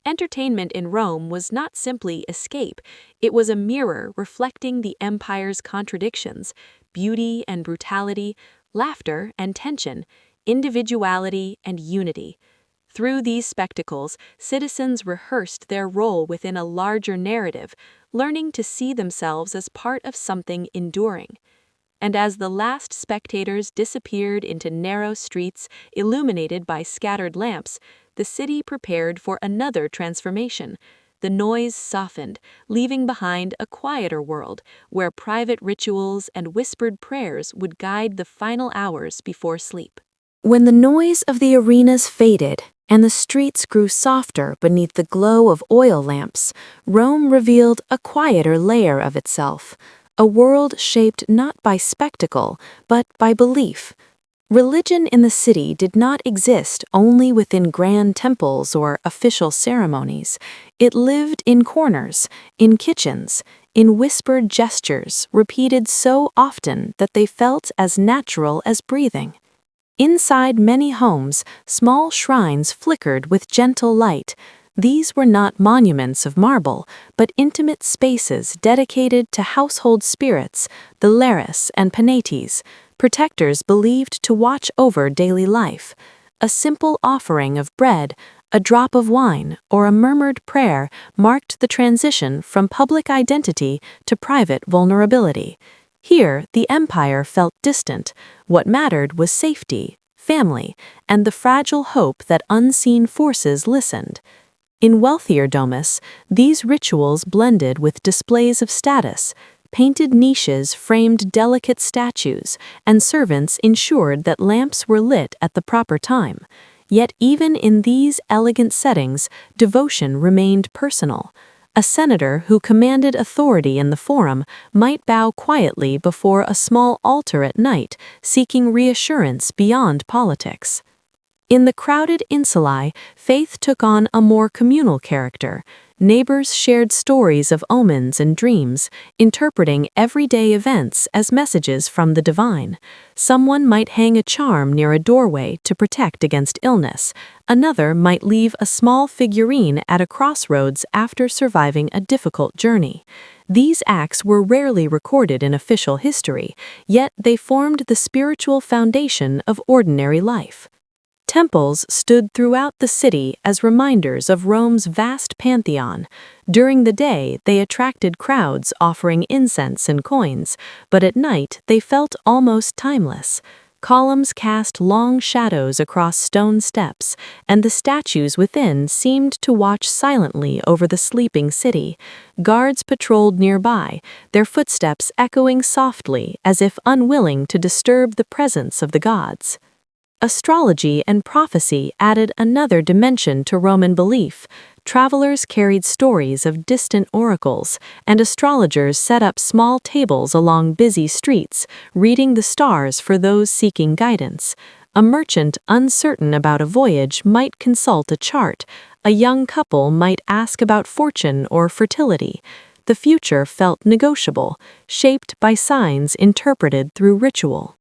Entertainment in Rome was not simply escape, it was a mirror reflecting the empire's contradictions, beauty and brutality, laughter and tension, individuality and unity. Through these spectacles, citizens rehearsed their role within a larger narrative, learning to see themselves as part of something enduring. And as the last spectators disappeared into narrow streets illuminated by scattered lamps, the city prepared for another transformation. The noise softened, leaving behind a quieter world where private rituals and whispered prayers would guide the final hours before sleep. When the noise of the arenas faded and the streets grew softer beneath the glow of oil lamps, Rome revealed a quieter layer of itself, a world shaped not by spectacle, but by belief. Religion in the city did not exist only within grand temples or official ceremonies. It lived in corners, in kitchens, in whispered gestures repeated so often that they felt as natural as breathing. Inside many homes, small shrines flickered with gentle light. These were not monuments of marble, but intimate spaces dedicated to household spirits, the lares and penates, protectors believed to watch over daily life. A simple offering of bread, a drop of wine, or a murmured prayer marked the transition from public identity to private vulnerability. Here, the empire felt distant. What mattered was safety, family, and the fragile hope that unseen forces listened. In wealthier domus, these rituals blended with displays of status. Painted niches framed delicate statues, and servants ensured that lamps were lit at the proper time. Yet even in these elegant settings, devotion remained personal. A senator who commanded authority in the forum might bow quietly before a small altar at night, seeking reassurance beyond politics. In the crowded insulae, faith took on a more communal character. Neighbors shared stories of omens and dreams, interpreting everyday events as messages from the divine. Someone might hang a charm near a doorway to protect against illness. Another might leave a small figurine at a crossroads after surviving a difficult journey. These acts were rarely recorded in official history, yet they formed the spiritual foundation of ordinary life. Temples stood throughout the city as reminders of Rome's vast pantheon. During the day, they attracted crowds offering incense and coins, but at night they felt almost timeless. Columns cast long shadows across stone steps, and the statues within seemed to watch silently over the sleeping city. Guards patrolled nearby, their footsteps echoing softly as if unwilling to disturb the presence of the gods. Astrology and prophecy added another dimension to Roman belief. Travelers carried stories of distant oracles, and astrologers set up small tables along busy streets, reading the stars for those seeking guidance. A merchant uncertain about a voyage might consult a chart. A young couple might ask about fortune or fertility. The future felt negotiable, shaped by signs interpreted through ritual.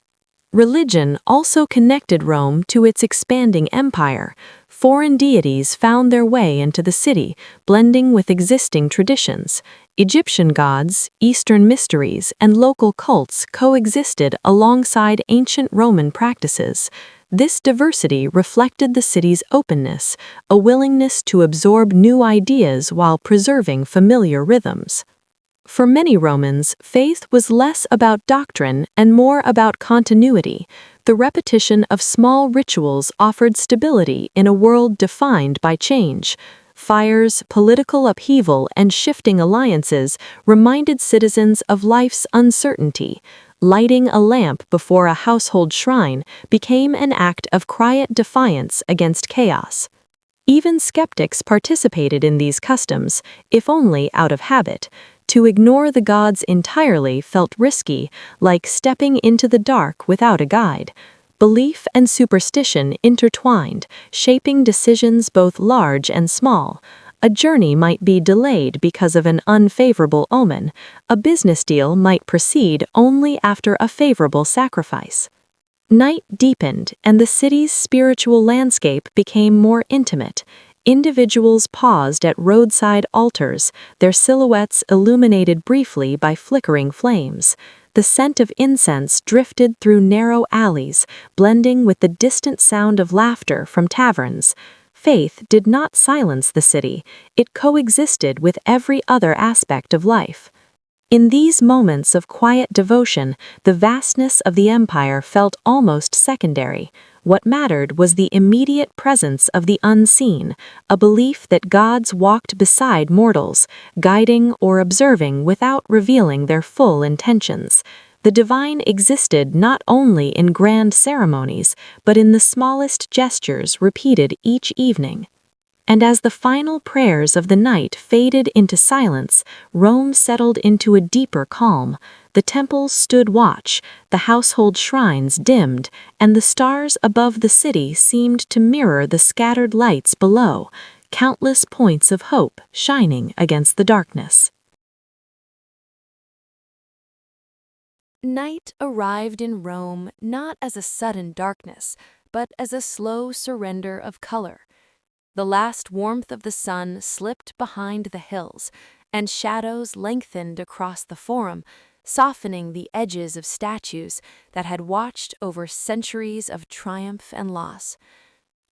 Religion also connected Rome to its expanding empire. Foreign deities found their way into the city, blending with existing traditions. Egyptian gods, Eastern mysteries, and local cults coexisted alongside ancient Roman practices. This diversity reflected the city's openness, a willingness to absorb new ideas while preserving familiar rhythms. For many Romans, faith was less about doctrine and more about continuity. The repetition of small rituals offered stability in a world defined by change. Fires, political upheaval, and shifting alliances reminded citizens of life's uncertainty. Lighting a lamp before a household shrine became an act of quiet defiance against chaos. Even skeptics participated in these customs, if only out of habit. To ignore the gods entirely felt risky, like stepping into the dark without a guide. Belief and superstition intertwined, shaping decisions both large and small. A journey might be delayed because of an unfavorable omen. A business deal might proceed only after a favorable sacrifice. Night deepened, and the city's spiritual landscape became more intimate. Individuals paused at roadside altars, their silhouettes illuminated briefly by flickering flames. The scent of incense drifted through narrow alleys, blending with the distant sound of laughter from taverns. Faith did not silence the city, it coexisted with every other aspect of life. In these moments of quiet devotion, the vastness of the empire felt almost secondary. What mattered was the immediate presence of the unseen, a belief that gods walked beside mortals, guiding or observing without revealing their full intentions. The divine existed not only in grand ceremonies, but in the smallest gestures repeated each evening. And as the final prayers of the night faded into silence, Rome settled into a deeper calm. The temples stood watch, the household shrines dimmed, and the stars above the city seemed to mirror the scattered lights below, countless points of hope shining against the darkness. Night arrived in Rome not as a sudden darkness, but as a slow surrender of color. The last warmth of the sun slipped behind the hills, and shadows lengthened across the forum, softening the edges of statues that had watched over centuries of triumph and loss.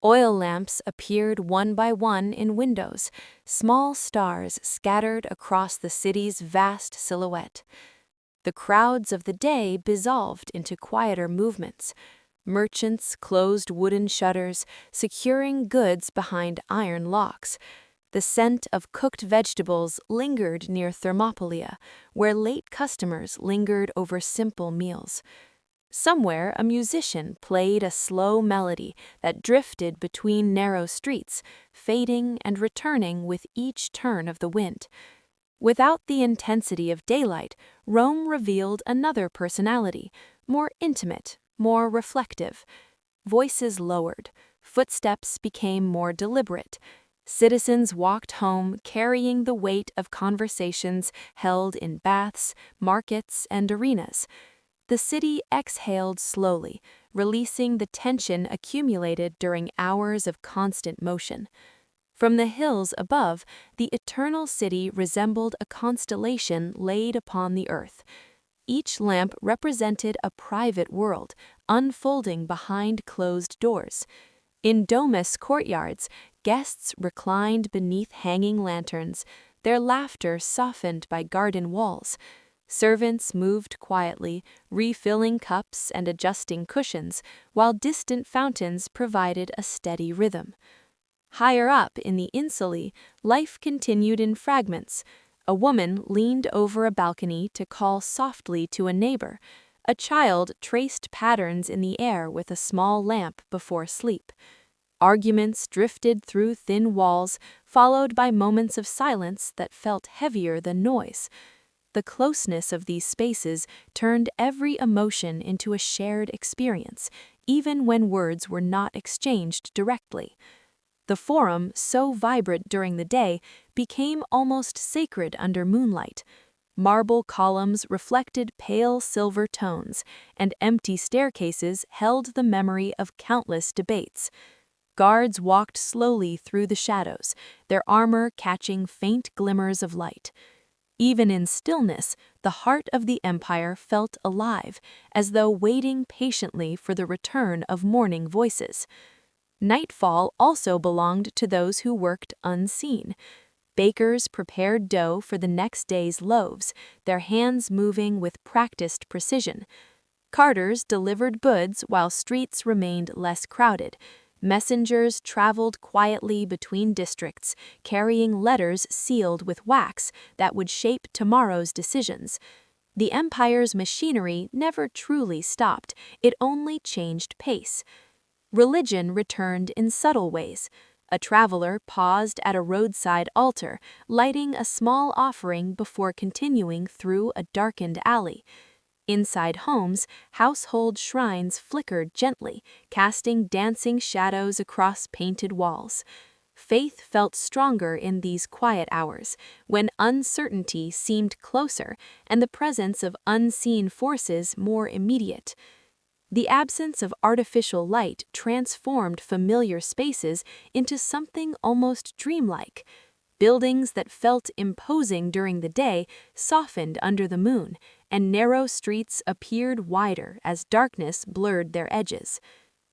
Oil lamps appeared one by one in windows, small stars scattered across the city's vast silhouette. The crowds of the day dissolved into quieter movements. Merchants closed wooden shutters, securing goods behind iron locks. The scent of cooked vegetables lingered near Thermopylae, where late customers lingered over simple meals. Somewhere, a musician played a slow melody that drifted between narrow streets, fading and returning with each turn of the wind. Without the intensity of daylight, Rome revealed another personality, more intimate, more reflective. Voices lowered, footsteps became more deliberate. Citizens walked home carrying the weight of conversations held in baths, markets, and arenas. The city exhaled slowly, releasing the tension accumulated during hours of constant motion. From the hills above, the eternal city resembled a constellation laid upon the earth. Each lamp represented a private world, unfolding behind closed doors. In domus courtyards, guests reclined beneath hanging lanterns, their laughter softened by garden walls. Servants moved quietly, refilling cups and adjusting cushions, while distant fountains provided a steady rhythm. Higher up in the insulae, life continued in fragments. A woman leaned over a balcony to call softly to a neighbor. A child traced patterns in the air with a small lamp before sleep. Arguments drifted through thin walls, followed by moments of silence that felt heavier than noise. The closeness of these spaces turned every emotion into a shared experience, even when words were not exchanged directly. The forum, so vibrant during the day, became almost sacred under moonlight. Marble columns reflected pale silver tones, and empty staircases held the memory of countless debates. Guards walked slowly through the shadows, their armor catching faint glimmers of light. Even in stillness, the heart of the empire felt alive, as though waiting patiently for the return of morning voices. Nightfall also belonged to those who worked unseen. Bakers prepared dough for the next day's loaves, their hands moving with practiced precision. Carters delivered goods while streets remained less crowded. Messengers traveled quietly between districts, carrying letters sealed with wax that would shape tomorrow's decisions. The empire's machinery never truly stopped, it only changed pace. Religion returned in subtle ways. A traveler paused at a roadside altar, lighting a small offering before continuing through a darkened alley. Inside homes, household shrines flickered gently, casting dancing shadows across painted walls. Faith felt stronger in these quiet hours, when uncertainty seemed closer and the presence of unseen forces more immediate. The absence of artificial light transformed familiar spaces into something almost dreamlike. Buildings that felt imposing during the day softened under the moon, and narrow streets appeared wider as darkness blurred their edges.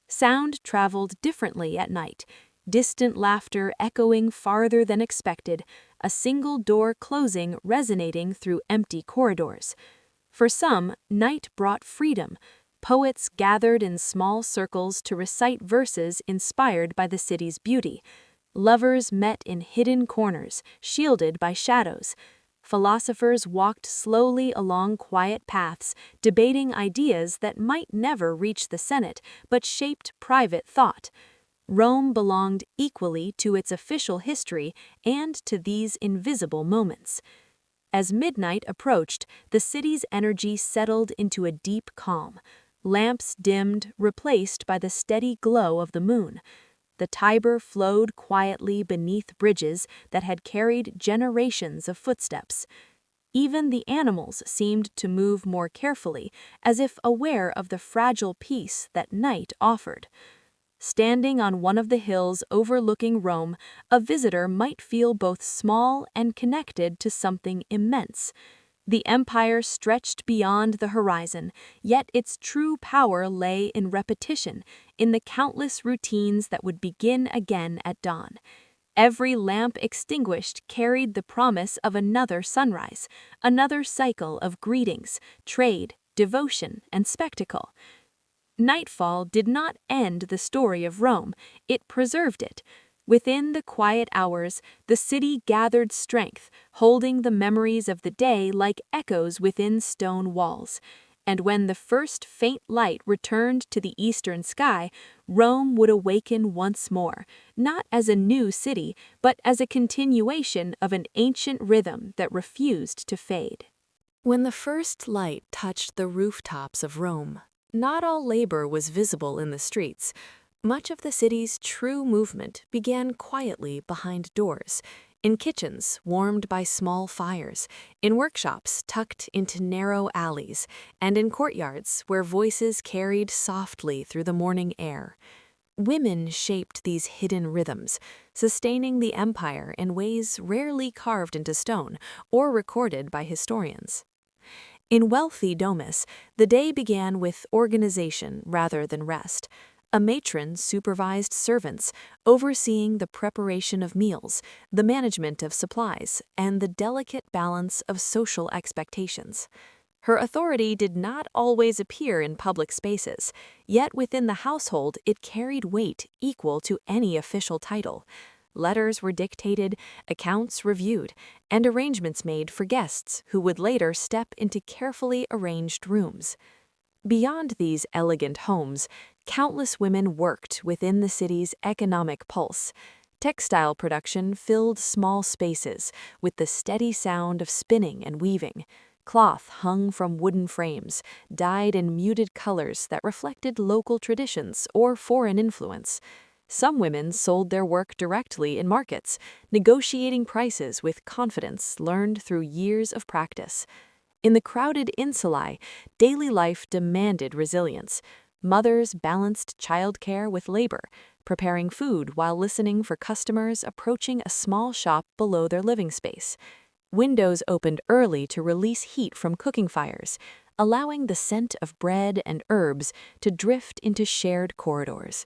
Sound traveled differently at night, distant laughter echoing farther than expected, a single door closing resonating through empty corridors. For some, night brought freedom. Poets gathered in small circles to recite verses inspired by the city's beauty. Lovers met in hidden corners, shielded by shadows. Philosophers walked slowly along quiet paths, debating ideas that might never reach the Senate but shaped private thought. Rome belonged equally to its official history and to these invisible moments. As midnight approached, the city's energy settled into a deep calm. Lamps dimmed, replaced by the steady glow of the moon. The Tiber flowed quietly beneath bridges that had carried generations of footsteps. Even the animals seemed to move more carefully, as if aware of the fragile peace that night offered. Standing on one of the hills overlooking Rome, a visitor might feel both small and connected to something immense. The empire stretched beyond the horizon, yet its true power lay in repetition, in the countless routines that would begin again at dawn. Every lamp extinguished carried the promise of another sunrise, another cycle of greetings, trade, devotion, and spectacle. Nightfall did not end the story of Rome, it preserved it. Within the quiet hours, the city gathered strength, holding the memories of the day like echoes within stone walls. And when the first faint light returned to the eastern sky, Rome would awaken once more, not as a new city, but as a continuation of an ancient rhythm that refused to fade. When the first light touched the rooftops of Rome, not all labor was visible in the streets. Much of the city's true movement began quietly behind doors, in kitchens warmed by small fires, in workshops tucked into narrow alleys, and in courtyards where voices carried softly through the morning air. Women shaped these hidden rhythms, sustaining the empire in ways rarely carved into stone or recorded by historians. In wealthy domus, the day began with organization rather than rest. A matron supervised servants, overseeing the preparation of meals, the management of supplies, and the delicate balance of social expectations. Her authority did not always appear in public spaces, yet within the household it carried weight equal to any official title. Letters were dictated, accounts reviewed, and arrangements made for guests who would later step into carefully arranged rooms. Beyond these elegant homes, countless women worked within the city's economic pulse. Textile production filled small spaces with the steady sound of spinning and weaving. Cloth hung from wooden frames, dyed in muted colors that reflected local traditions or foreign influence. Some women sold their work directly in markets, negotiating prices with confidence learned through years of practice. In the crowded insulae, daily life demanded resilience. Mothers balanced childcare with labor, preparing food while listening for customers approaching a small shop below their living space. Windows opened early to release heat from cooking fires, allowing the scent of bread and herbs to drift into shared corridors.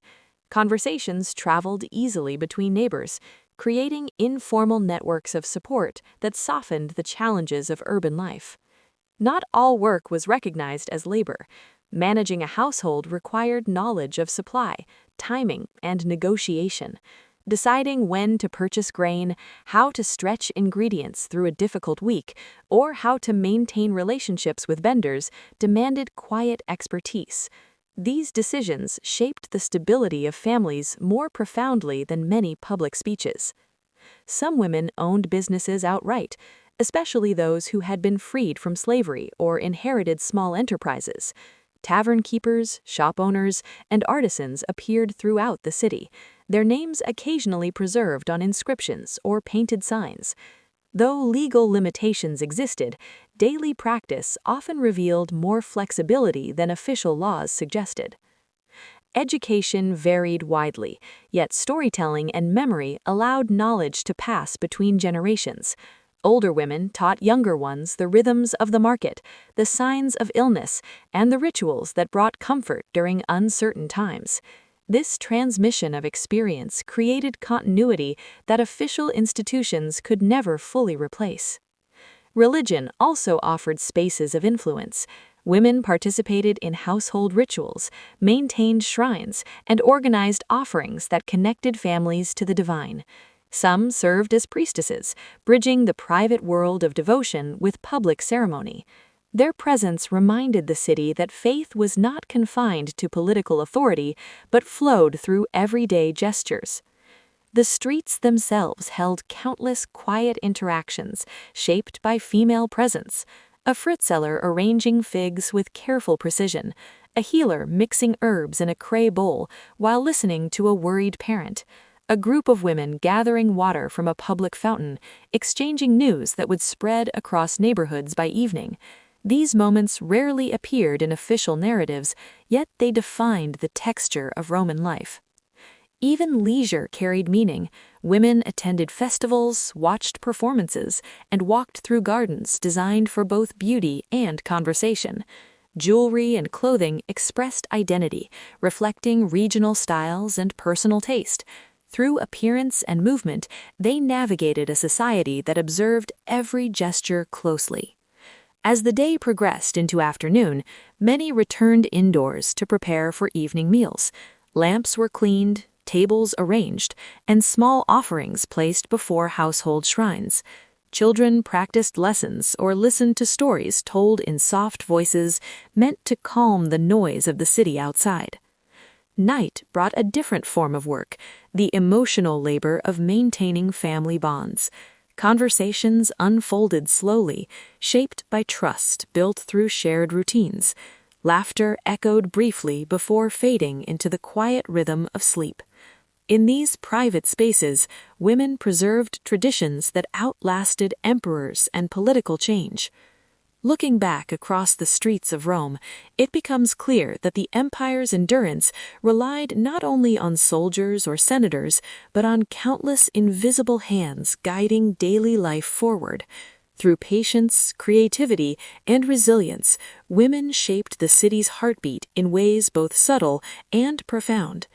Conversations traveled easily between neighbors, creating informal networks of support that softened the challenges of urban life. Not all work was recognized as labor. Managing a household required knowledge of supply, timing and negotiation. Deciding when to purchase grain, how to stretch ingredients through a difficult week, or how to maintain relationships with vendors demanded quiet expertise. These decisions shaped the stability of families more profoundly than many public speeches. Some women owned businesses outright, especially those who had been freed from slavery or inherited small enterprises. Tavern keepers, shop owners, and artisans appeared throughout the city, their names occasionally preserved on inscriptions or painted signs. Though legal limitations existed, daily practice often revealed more flexibility than official laws suggested. Education varied widely, yet storytelling and memory allowed knowledge to pass between generations. Older women taught younger ones the rhythms of the market, the signs of illness, and the rituals that brought comfort during uncertain times. This transmission of experience created continuity that official institutions could never fully replace. Religion also offered spaces of influence. Women participated in household rituals, maintained shrines, and organized offerings that connected families to the divine. Some served as priestesses, bridging the private world of devotion with public ceremony. Their presence reminded the city that faith was not confined to political authority, but flowed through everyday gestures. The streets themselves held countless quiet interactions, shaped by female presence. A fruit seller arranging figs with careful precision, a healer mixing herbs in a clay bowl while listening to a worried parent, a group of women gathering water from a public fountain, exchanging news that would spread across neighborhoods by evening. These moments rarely appeared in official narratives, yet they defined the texture of Roman life. Even leisure carried meaning. Women attended festivals, watched performances, and walked through gardens designed for both beauty and conversation. Jewelry and clothing expressed identity, reflecting regional styles and personal taste. Through appearance and movement, they navigated a society that observed every gesture closely. As the day progressed into afternoon, many returned indoors to prepare for evening meals. Lamps were cleaned, tables arranged, and small offerings placed before household shrines. Children practiced lessons or listened to stories told in soft voices meant to calm the noise of the city outside. Night brought a different form of work, the emotional labor of maintaining family bonds. Conversations unfolded slowly, shaped by trust built through shared routines. Laughter echoed briefly before fading into the quiet rhythm of sleep. In these private spaces, women preserved traditions that outlasted emperors and political change. Looking back across the streets of Rome, it becomes clear that the empire's endurance relied not only on soldiers or senators, but on countless invisible hands guiding daily life forward. Through patience, creativity, and resilience, women shaped the city's heartbeat in ways both subtle and profound.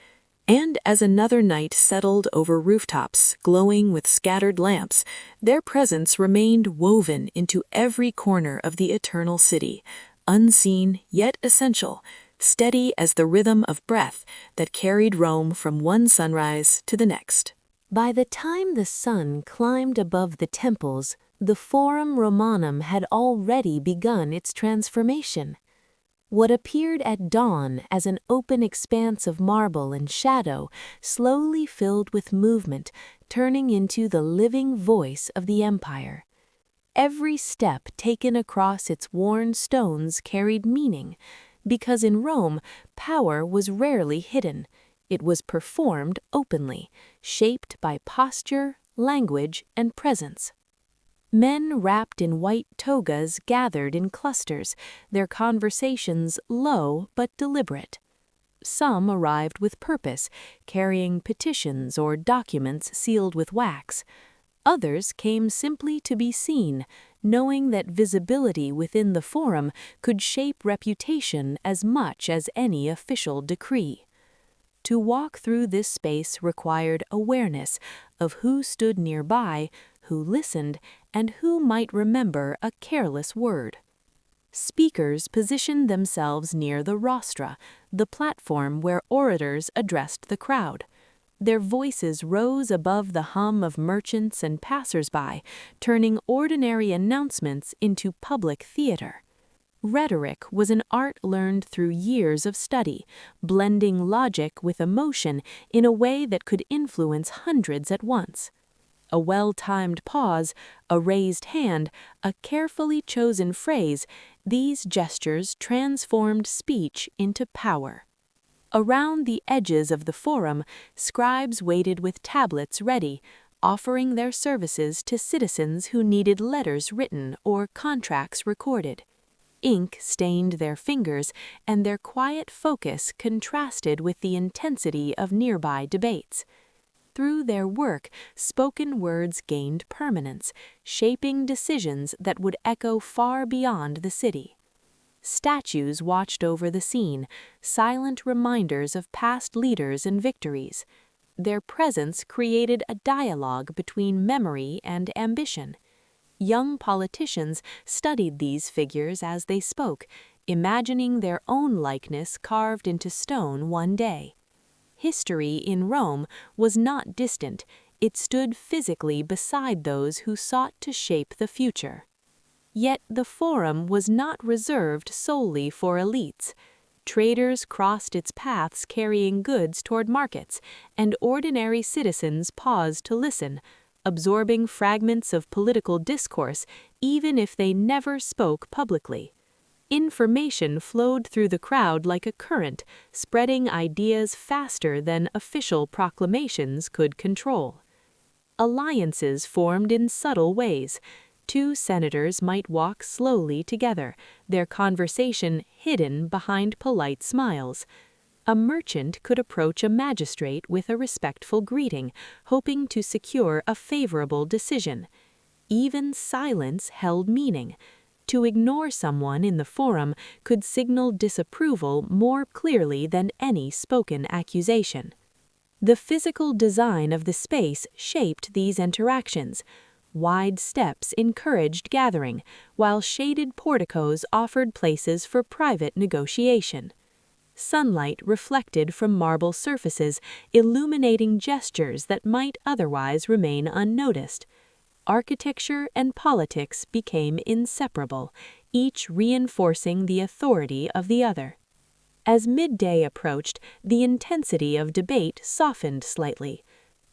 And as another night settled over rooftops, glowing with scattered lamps, their presence remained woven into every corner of the eternal city, unseen yet essential, steady as the rhythm of breath that carried Rome from one sunrise to the next. By the time the sun climbed above the temples, the Forum Romanum had already begun its transformation. What appeared at dawn as an open expanse of marble and shadow slowly filled with movement, turning into the living voice of the empire. Every step taken across its worn stones carried meaning, because in Rome, power was rarely hidden. It was performed openly, shaped by posture, language, and presence. Men wrapped in white togas gathered in clusters, their conversations low but deliberate. Some arrived with purpose, carrying petitions or documents sealed with wax. Others came simply to be seen, knowing that visibility within the forum could shape reputation as much as any official decree. To walk through this space required awareness of who stood nearby, who listened, and who might remember a careless word. Speakers positioned themselves near the rostra, the platform where orators addressed the crowd. Their voices rose above the hum of merchants and passers-by, turning ordinary announcements into public theater. Rhetoric was an art learned through years of study, blending logic with emotion in a way that could influence hundreds at once. A well-timed pause, a raised hand, a carefully chosen phrase, these gestures transformed speech into power. Around the edges of the forum, scribes waited with tablets ready, offering their services to citizens who needed letters written or contracts recorded. Ink stained their fingers, and their quiet focus contrasted with the intensity of nearby debates. Through their work, spoken words gained permanence, shaping decisions that would echo far beyond the city. Statues watched over the scene, silent reminders of past leaders and victories. Their presence created a dialogue between memory and ambition. Young politicians studied these figures as they spoke, imagining their own likeness carved into stone one day. History in Rome was not distant, it stood physically beside those who sought to shape the future. Yet the forum was not reserved solely for elites. Traders crossed its paths carrying goods toward markets, and ordinary citizens paused to listen, absorbing fragments of political discourse even if they never spoke publicly. Information flowed through the crowd like a current, spreading ideas faster than official proclamations could control. Alliances formed in subtle ways. Two senators might walk slowly together, their conversation hidden behind polite smiles. A merchant could approach a magistrate with a respectful greeting, hoping to secure a favorable decision. Even silence held meaning. To ignore someone in the forum could signal disapproval more clearly than any spoken accusation. The physical design of the space shaped these interactions. Wide steps encouraged gathering, while shaded porticos offered places for private negotiation. Sunlight reflected from marble surfaces, illuminating gestures that might otherwise remain unnoticed. Architecture and politics became inseparable, each reinforcing the authority of the other. As midday approached, the intensity of debate softened slightly.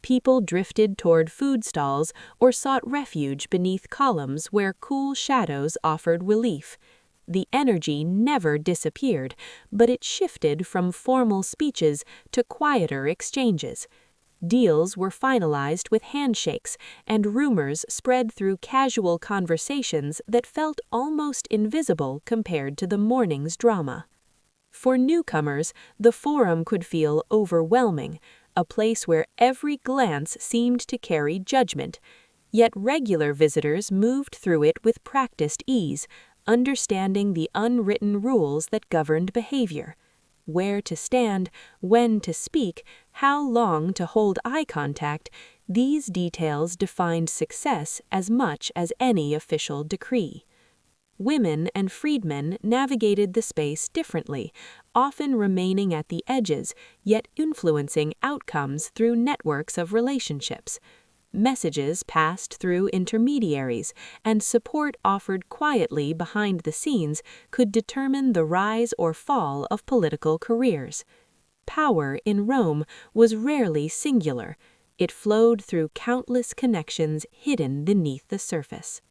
People drifted toward food stalls or sought refuge beneath columns where cool shadows offered relief. The energy never disappeared, but it shifted from formal speeches to quieter exchanges. Deals were finalized with handshakes, and rumors spread through casual conversations that felt almost invisible compared to the morning's drama. For newcomers, the forum could feel overwhelming, a place where every glance seemed to carry judgment. Yet regular visitors moved through it with practiced ease, understanding the unwritten rules that governed behavior. Where to stand, when to speak, how long to hold eye contact, these details defined success as much as any official decree. Women and freedmen navigated the space differently, often remaining at the edges, yet influencing outcomes through networks of relationships. Messages passed through intermediaries, and support offered quietly behind the scenes could determine the rise or fall of political careers. Power in Rome was rarely singular. It flowed through countless connections hidden beneath the surface.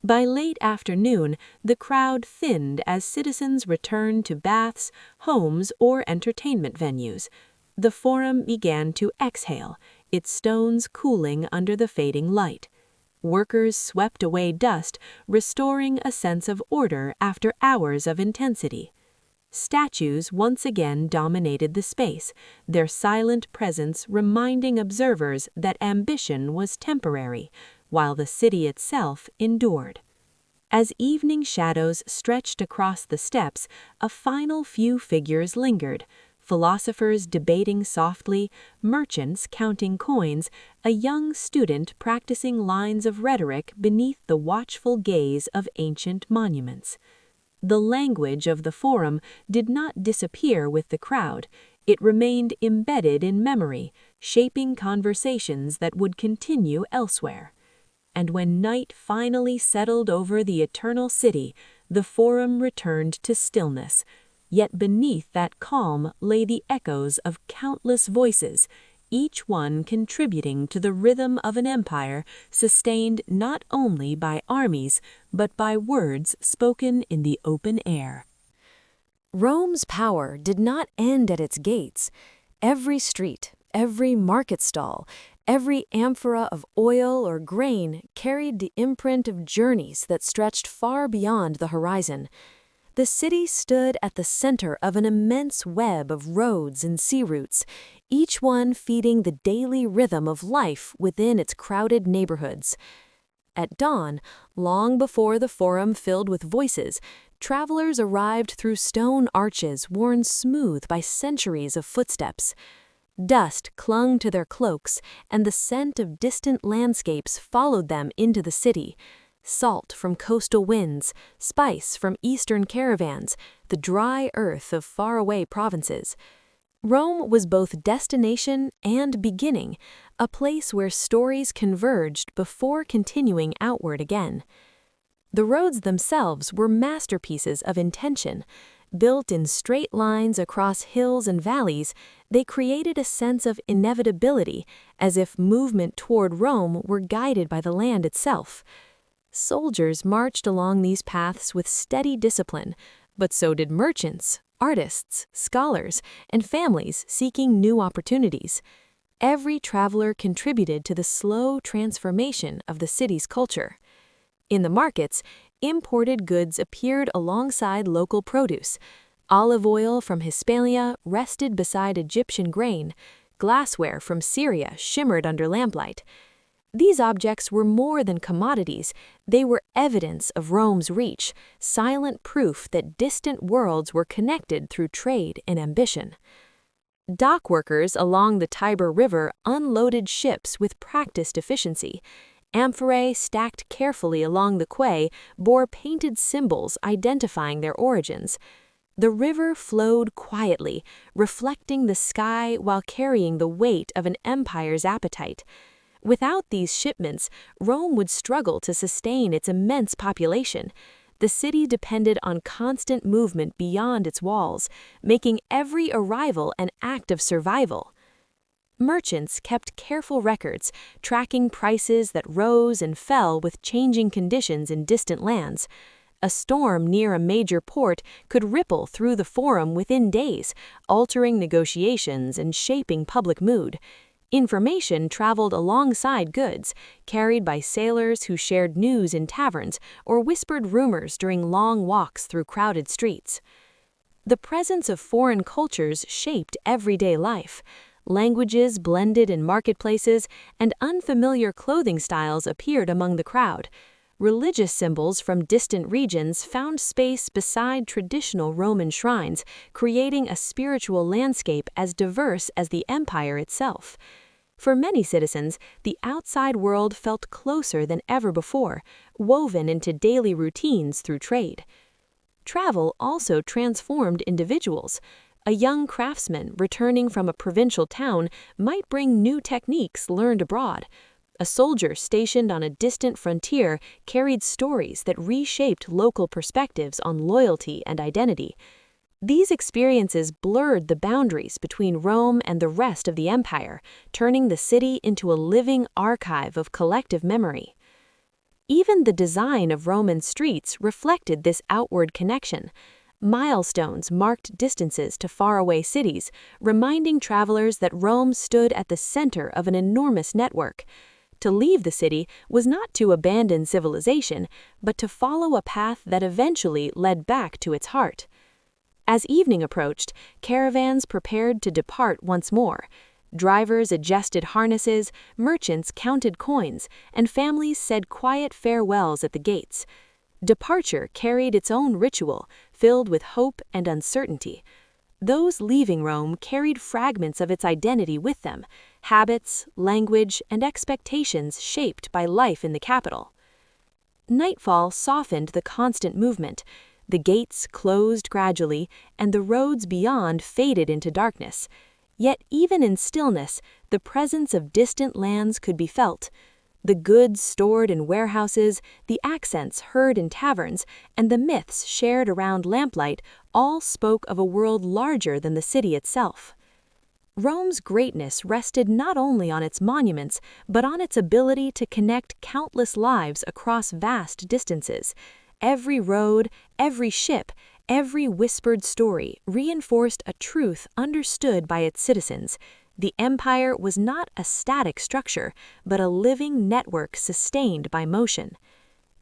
By late afternoon, the crowd thinned as citizens returned to baths, homes, or entertainment venues. The forum began to exhale, its stones cooling under the fading light. Workers swept away dust, restoring a sense of order after hours of intensity. Statues once again dominated the space, their silent presence reminding observers that ambition was temporary, while the city itself endured. As evening shadows stretched across the steps, a final few figures lingered, philosophers debating softly, merchants counting coins, a young student practicing lines of rhetoric beneath the watchful gaze of ancient monuments. The language of the Forum did not disappear with the crowd. It remained embedded in memory, shaping conversations that would continue elsewhere. And when night finally settled over the eternal city, the Forum returned to stillness. Yet beneath that calm lay the echoes of countless voices, each one contributing to the rhythm of an empire sustained not only by armies, but by words spoken in the open air. Rome's power did not end at its gates. Every street, every market stall, every amphora of oil or grain carried the imprint of journeys that stretched far beyond the horizon. The city stood at the center of an immense web of roads and sea routes, each one feeding the daily rhythm of life within its crowded neighborhoods. At dawn, long before the Forum filled with voices, travelers arrived through stone arches worn smooth by centuries of footsteps. Dust clung to their cloaks, and the scent of distant landscapes followed them into the city. Salt from coastal winds, spice from eastern caravans, the dry earth of faraway provinces. Rome was both destination and beginning, a place where stories converged before continuing outward again. The roads themselves were masterpieces of intention. Built in straight lines across hills and valleys, they created a sense of inevitability, as if movement toward Rome were guided by the land itself. Soldiers marched along these paths with steady discipline, but so did merchants, artists, scholars, and families seeking new opportunities. Every traveler contributed to the slow transformation of the city's culture. In the markets, imported goods appeared alongside local produce. Olive oil from Hispania rested beside Egyptian grain. Glassware from Syria shimmered under lamplight. These objects were more than commodities. They were evidence of Rome's reach, silent proof that distant worlds were connected through trade and ambition. Dock workers along the Tiber River unloaded ships with practiced efficiency. Amphorae stacked carefully along the quay bore painted symbols identifying their origins. The river flowed quietly, reflecting the sky while carrying the weight of an empire's appetite. Without these shipments, Rome would struggle to sustain its immense population. The city depended on constant movement beyond its walls, making every arrival an act of survival. Merchants kept careful records, tracking prices that rose and fell with changing conditions in distant lands. A storm near a major port could ripple through the Forum within days, altering negotiations and shaping public mood. Information traveled alongside goods, carried by sailors who shared news in taverns or whispered rumors during long walks through crowded streets. The presence of foreign cultures shaped everyday life. Languages blended in marketplaces, and unfamiliar clothing styles appeared among the crowd. Religious symbols from distant regions found space beside traditional Roman shrines, creating a spiritual landscape as diverse as the empire itself. For many citizens, the outside world felt closer than ever before, woven into daily routines through trade. Travel also transformed individuals. A young craftsman returning from a provincial town might bring new techniques learned abroad. A soldier stationed on a distant frontier carried stories that reshaped local perspectives on loyalty and identity. These experiences blurred the boundaries between Rome and the rest of the empire, turning the city into a living archive of collective memory. Even the design of Roman streets reflected this outward connection. Milestones marked distances to faraway cities, reminding travelers that Rome stood at the center of an enormous network. To leave the city was not to abandon civilization, but to follow a path that eventually led back to its heart. As evening approached, caravans prepared to depart once more. Drivers adjusted harnesses, merchants counted coins, and families said quiet farewells at the gates. Departure carried its own ritual, filled with hope and uncertainty. Those leaving Rome carried fragments of its identity with them, habits, language, and expectations shaped by life in the capital. Nightfall softened the constant movement. The gates closed gradually, and the roads beyond faded into darkness. Yet even in stillness, the presence of distant lands could be felt. The goods stored in warehouses, the accents heard in taverns, and the myths shared around lamplight all spoke of a world larger than the city itself. Rome's greatness rested not only on its monuments, but on its ability to connect countless lives across vast distances. Every road, every ship, every whispered story reinforced a truth understood by its citizens. The empire was not a static structure, but a living network sustained by motion.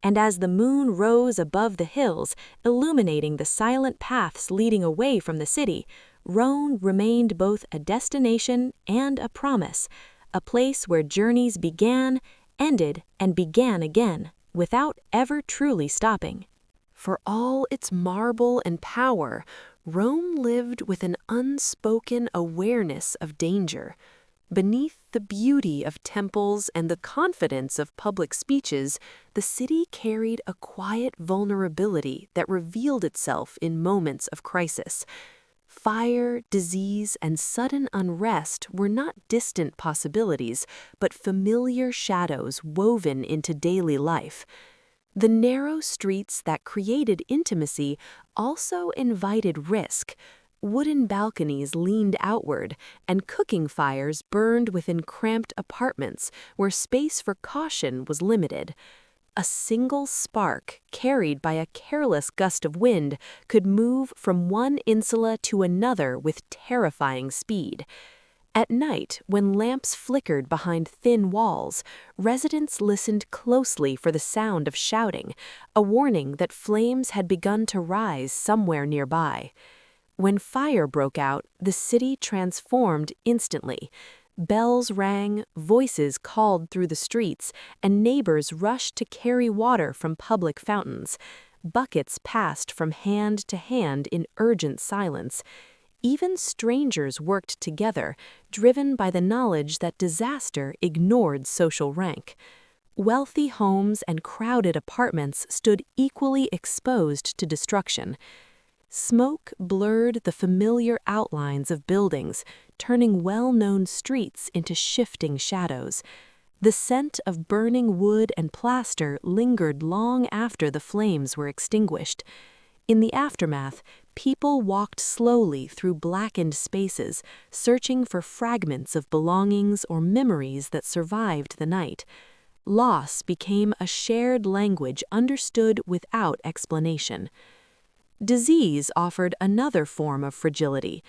And as the moon rose above the hills, illuminating the silent paths leading away from the city, Rome remained both a destination and a promise, a place where journeys began, ended, and began again, without ever truly stopping. For all its marble and power, Rome lived with an unspoken awareness of danger. Beneath the beauty of temples and the confidence of public speeches, the city carried a quiet vulnerability that revealed itself in moments of crisis. Fire, disease, and sudden unrest were not distant possibilities, but familiar shadows woven into daily life. The narrow streets that created intimacy also invited risk. Wooden balconies leaned outward, and cooking fires burned within cramped apartments where space for caution was limited. A single spark, carried by a careless gust of wind, could move from one insula to another with terrifying speed. At night, when lamps flickered behind thin walls, residents listened closely for the sound of shouting, a warning that flames had begun to rise somewhere nearby. When fire broke out, the city transformed instantly. Bells rang, voices called through the streets, and neighbors rushed to carry water from public fountains. Buckets passed from hand to hand in urgent silence. Even strangers worked together, driven by the knowledge that disaster ignored social rank. Wealthy homes and crowded apartments stood equally exposed to destruction. Smoke blurred the familiar outlines of buildings, turning well-known streets into shifting shadows. The scent of burning wood and plaster lingered long after the flames were extinguished. In the aftermath, people walked slowly through blackened spaces, searching for fragments of belongings or memories that survived the night. Loss became a shared language understood without explanation. Disease offered another form of fragility.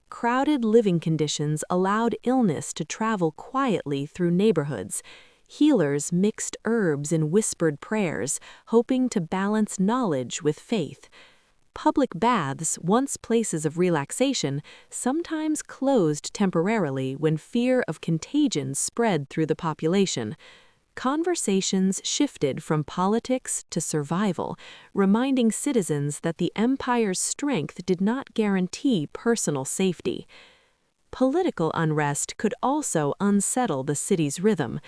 Crowded living conditions allowed illness to travel quietly through neighborhoods. Healers mixed herbs in whispered prayers, hoping to balance knowledge with faith. Public baths, once places of relaxation, sometimes closed temporarily when fear of contagion spread through the population. Conversations shifted from politics to survival, reminding citizens that the empire's strength did not guarantee personal safety. Political unrest could also unsettle the city's rhythm.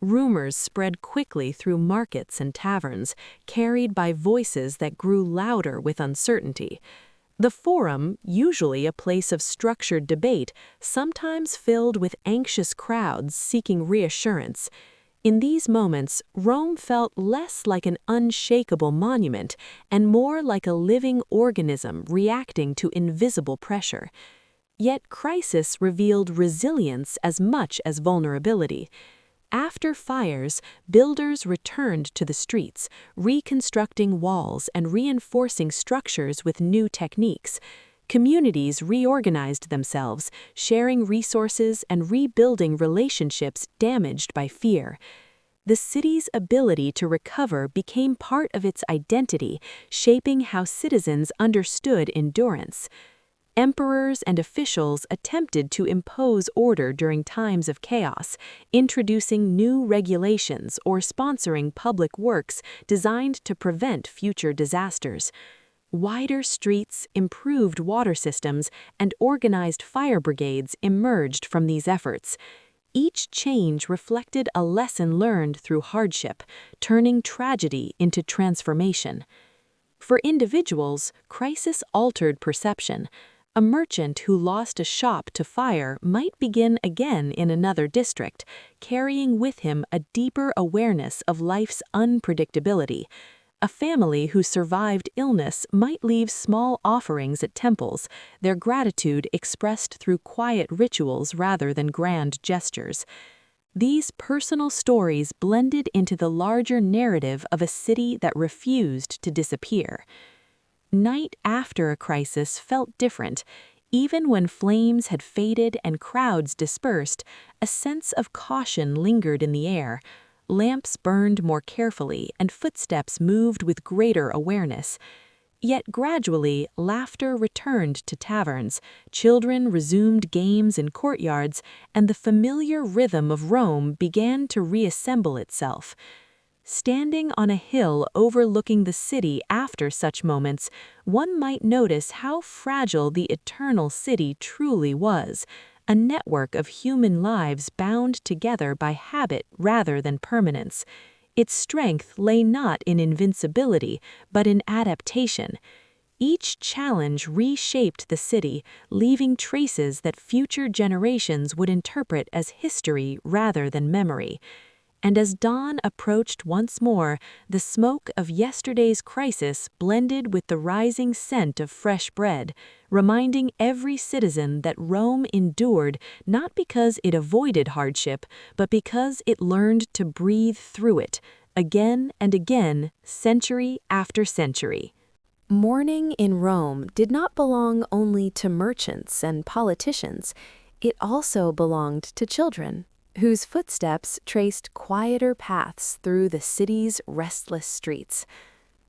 Rumors spread quickly through markets and taverns, carried by voices that grew louder with uncertainty. The forum, usually a place of structured debate, sometimes filled with anxious crowds seeking reassurance. In these moments, Rome felt less like an unshakable monument and more like a living organism reacting to invisible pressure. Yet crisis revealed resilience as much as vulnerability. After fires, builders returned to the streets, reconstructing walls and reinforcing structures with new techniques. Communities reorganized themselves, sharing resources and rebuilding relationships damaged by fear. The city's ability to recover became part of its identity, shaping how citizens understood endurance. Emperors and officials attempted to impose order during times of chaos, introducing new regulations or sponsoring public works designed to prevent future disasters. Wider streets, improved water systems, and organized fire brigades emerged from these efforts. Each change reflected a lesson learned through hardship, turning tragedy into transformation. For individuals, crisis altered perception. A merchant who lost a shop to fire might begin again in another district, carrying with him a deeper awareness of life's unpredictability. A family who survived illness might leave small offerings at temples, their gratitude expressed through quiet rituals rather than grand gestures. These personal stories blended into the larger narrative of a city that refused to disappear. Night after a crisis felt different. Even when flames had faded and crowds dispersed, a sense of caution lingered in the air. Lamps burned more carefully and footsteps moved with greater awareness. Yet gradually, laughter returned to taverns, children resumed games in courtyards, and the familiar rhythm of Rome began to reassemble itself. Standing on a hill overlooking the city after such moments, one might notice how fragile the eternal city truly was, a network of human lives bound together by habit rather than permanence. Its strength lay not in invincibility, but in adaptation. Each challenge reshaped the city, leaving traces that future generations would interpret as history rather than memory. And as dawn approached once more, the smoke of yesterday's crisis blended with the rising scent of fresh bread, reminding every citizen that Rome endured not because it avoided hardship, but because it learned to breathe through it, again and again, century after century. Mourning in Rome did not belong only to merchants and politicians. It also belonged to children, whose footsteps traced quieter paths through the city's restless streets.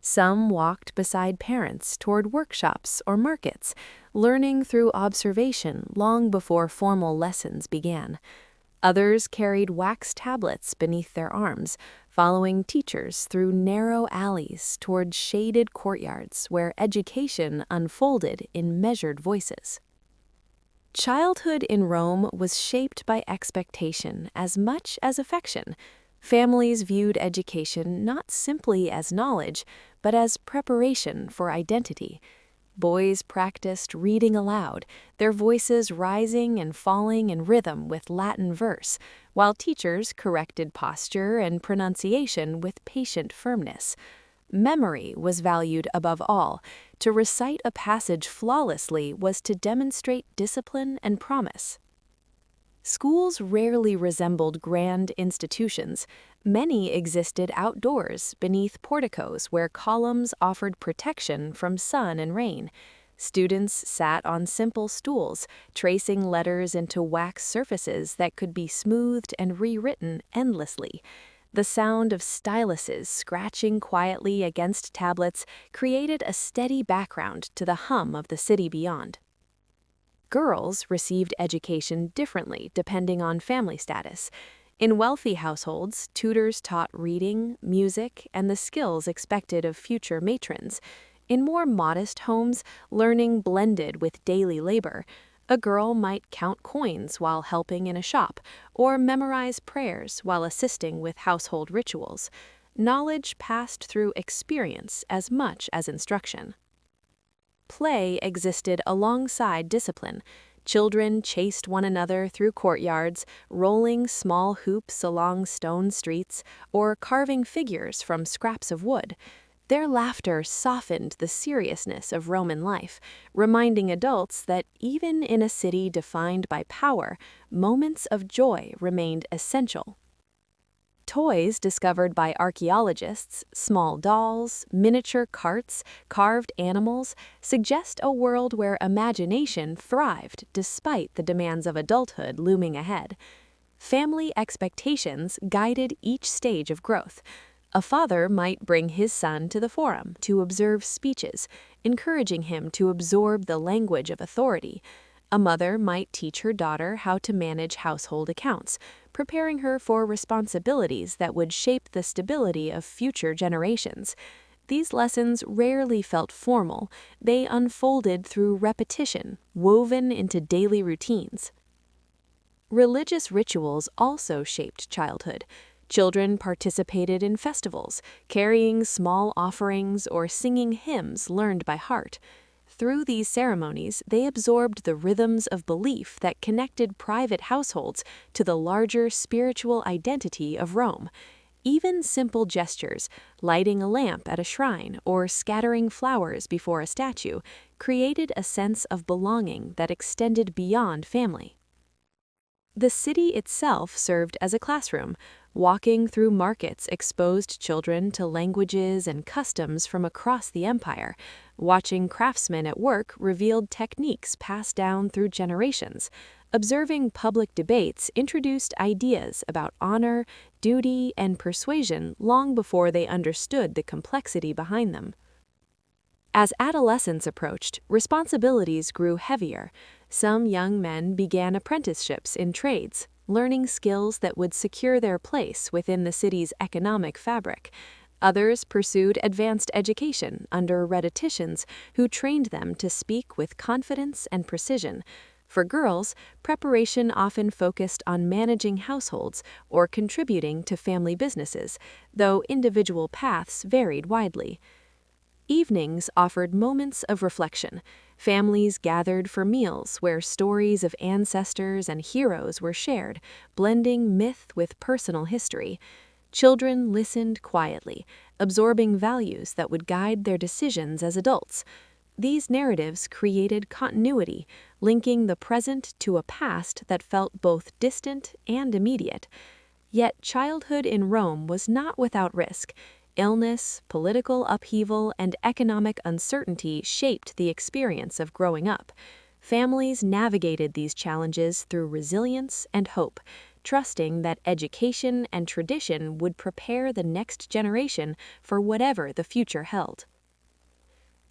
Some walked beside parents toward workshops or markets, learning through observation long before formal lessons began. Others carried wax tablets beneath their arms, following teachers through narrow alleys toward shaded courtyards where education unfolded in measured voices. Childhood in Rome was shaped by expectation as much as affection. Families viewed education not simply as knowledge, but as preparation for identity. Boys practiced reading aloud, their voices rising and falling in rhythm with Latin verse, while teachers corrected posture and pronunciation with patient firmness. Memory was valued above all. To recite a passage flawlessly was to demonstrate discipline and promise. Schools rarely resembled grand institutions. Many existed outdoors, beneath porticos where columns offered protection from sun and rain. Students sat on simple stools, tracing letters into wax surfaces that could be smoothed and rewritten endlessly. The sound of styluses scratching quietly against tablets created a steady background to the hum of the city beyond. Girls received education differently depending on family status. In wealthy households, tutors taught reading, music, and the skills expected of future matrons. In more modest homes, learning blended with daily labor. A girl might count coins while helping in a shop, or memorize prayers while assisting with household rituals. Knowledge passed through experience as much as instruction. Play existed alongside discipline. Children chased one another through courtyards, rolling small hoops along stone streets, or carving figures from scraps of wood. Their laughter softened the seriousness of Roman life, reminding adults that even in a city defined by power, moments of joy remained essential. Toys discovered by archaeologists, small dolls, miniature carts, carved animals, suggest a world where imagination thrived despite the demands of adulthood looming ahead. Family expectations guided each stage of growth. A father might bring his son to the forum to observe speeches, encouraging him to absorb the language of authority. A mother might teach her daughter how to manage household accounts, preparing her for responsibilities that would shape the stability of future generations. These lessons rarely felt formal. They unfolded through repetition, woven into daily routines. Religious rituals also shaped childhood. Children participated in festivals, carrying small offerings or singing hymns learned by heart. Through these ceremonies, they absorbed the rhythms of belief that connected private households to the larger spiritual identity of Rome. Even simple gestures, lighting a lamp at a shrine or scattering flowers before a statue, created a sense of belonging that extended beyond family. The city itself served as a classroom. Walking through markets exposed children to languages and customs from across the empire. Watching craftsmen at work revealed techniques passed down through generations. Observing public debates introduced ideas about honor, duty, and persuasion long before they understood the complexity behind them. As adolescence approached, responsibilities grew heavier. Some young men began apprenticeships in trades, learning skills that would secure their place within the city's economic fabric. Others pursued advanced education under rhetoricians who trained them to speak with confidence and precision. For girls, preparation often focused on managing households or contributing to family businesses, though individual paths varied widely. Evenings offered moments of reflection. Families gathered for meals where stories of ancestors and heroes were shared, blending myth with personal history. Children listened quietly, absorbing values that would guide their decisions as adults. These narratives created continuity, linking the present to a past that felt both distant and immediate. Yet childhood in Rome was not without risk. Illness, political upheaval, and economic uncertainty shaped the experience of growing up. Families navigated these challenges through resilience and hope, trusting that education and tradition would prepare the next generation for whatever the future held.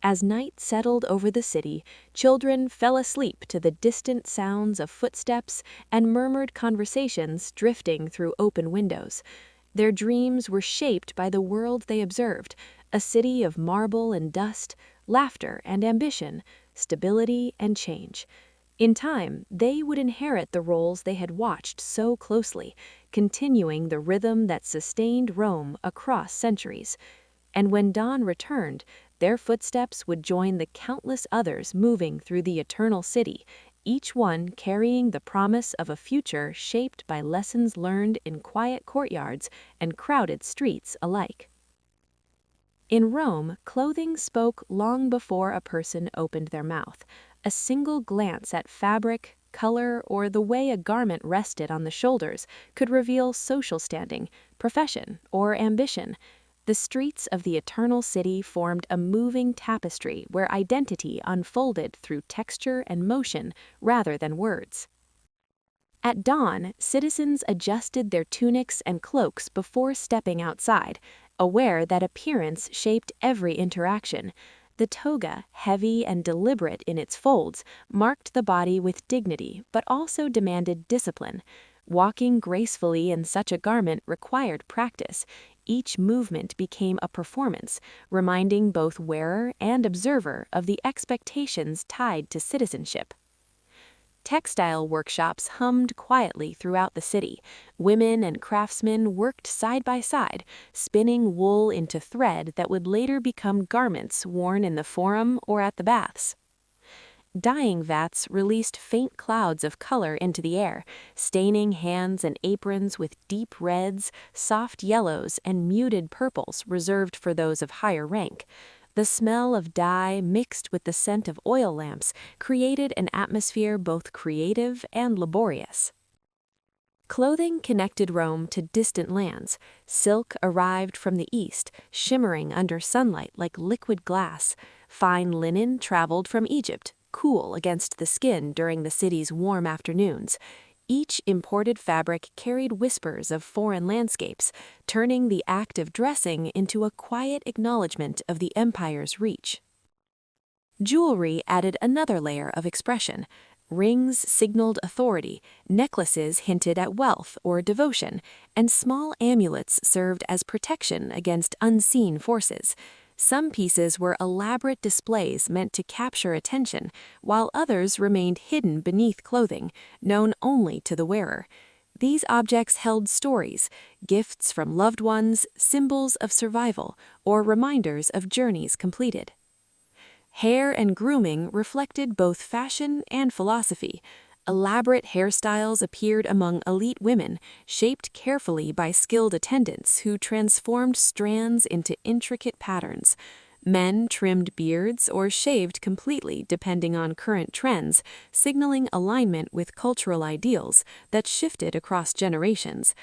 As night settled over the city, children fell asleep to the distant sounds of footsteps and murmured conversations drifting through open windows. Their dreams were shaped by the world they observed, a city of marble and dust, laughter and ambition, stability and change. In time, they would inherit the roles they had watched so closely, continuing the rhythm that sustained Rome across centuries. And when dawn returned, their footsteps would join the countless others moving through the eternal city, each one carrying the promise of a future shaped by lessons learned in quiet courtyards and crowded streets alike. In Rome, clothing spoke long before a person opened their mouth. A single glance at fabric, color, or the way a garment rested on the shoulders could reveal social standing, profession, or ambition. The streets of the Eternal City formed a moving tapestry where identity unfolded through texture and motion rather than words. At dawn, citizens adjusted their tunics and cloaks before stepping outside, aware that appearance shaped every interaction. The toga, heavy and deliberate in its folds, marked the body with dignity but also demanded discipline. Walking gracefully in such a garment required practice. Each movement became a performance, reminding both wearer and observer of the expectations tied to citizenship. Textile workshops hummed quietly throughout the city. Women and craftsmen worked side by side, spinning wool into thread that would later become garments worn in the forum or at the baths. Dyeing vats released faint clouds of color into the air, staining hands and aprons with deep reds, soft yellows, and muted purples reserved for those of higher rank. The smell of dye mixed with the scent of oil lamps created an atmosphere both creative and laborious. Clothing connected Rome to distant lands. Silk arrived from the east, shimmering under sunlight like liquid glass. Fine linen traveled from Egypt, cool against the skin during the city's warm afternoons. Each imported fabric carried whispers of foreign landscapes, turning the act of dressing into a quiet acknowledgement of the empire's reach. Jewelry added another layer of expression. Rings signaled authority, necklaces hinted at wealth or devotion, and small amulets served as protection against unseen forces. Some pieces were elaborate displays meant to capture attention, while others remained hidden beneath clothing, known only to the wearer. These objects held stories, gifts from loved ones, symbols of survival, or reminders of journeys completed. Hair and grooming reflected both fashion and philosophy. Elaborate hairstyles appeared among elite women, shaped carefully by skilled attendants who transformed strands into intricate patterns. Men trimmed beards or shaved completely depending on current trends, signaling alignment with cultural ideals that shifted across generations.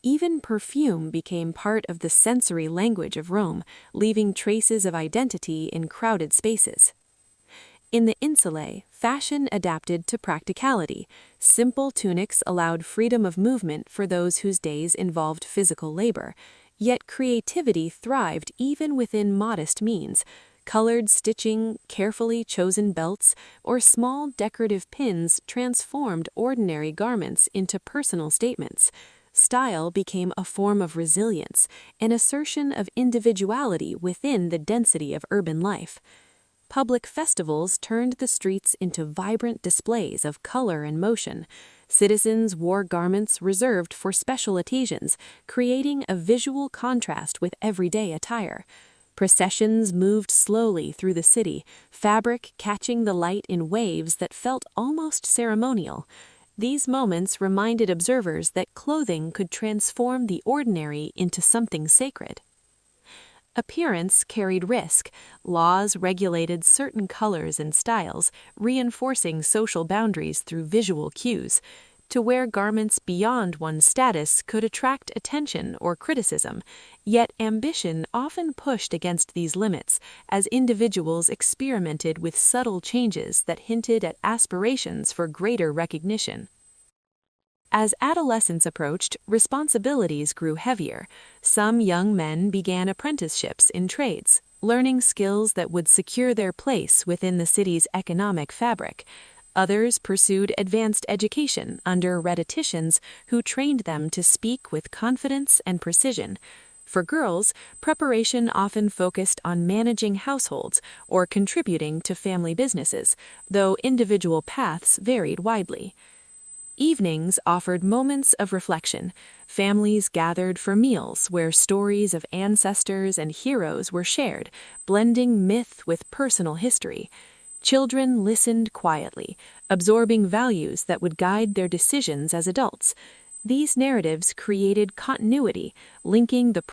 Even perfume became part of the sensory language of Rome, leaving traces of identity in crowded spaces. In the insulae, fashion adapted to practicality. Simple tunics allowed freedom of movement for those whose days involved physical labor. Yet creativity thrived even within modest means. Colored stitching, carefully chosen belts, or small decorative pins transformed ordinary garments into personal statements. Style became a form of resilience, an assertion of individuality within the density of urban life. Public festivals turned the streets into vibrant displays of color and motion. Citizens wore garments reserved for special occasions, creating a visual contrast with everyday attire. Processions moved slowly through the city, fabric catching the light in waves that felt almost ceremonial. These moments reminded observers that clothing could transform the ordinary into something sacred. Appearance carried risk. Laws regulated certain colors and styles, reinforcing social boundaries through visual cues. To wear garments beyond one's status could attract attention or criticism, yet ambition often pushed against these limits as individuals experimented with subtle changes that hinted at aspirations for greater recognition. As adolescence approached, responsibilities grew heavier. Some young men began apprenticeships in trades, learning skills that would secure their place within the city's economic fabric. Others pursued advanced education under rhetoricians who trained them to speak with confidence and precision. For girls, preparation often focused on managing households or contributing to family businesses, though individual paths varied widely. Evenings offered moments of reflection. Families gathered for meals where stories of ancestors and heroes were shared, blending myth with personal history. Children listened quietly, absorbing values that would guide their decisions as adults. These narratives created continuity, linking the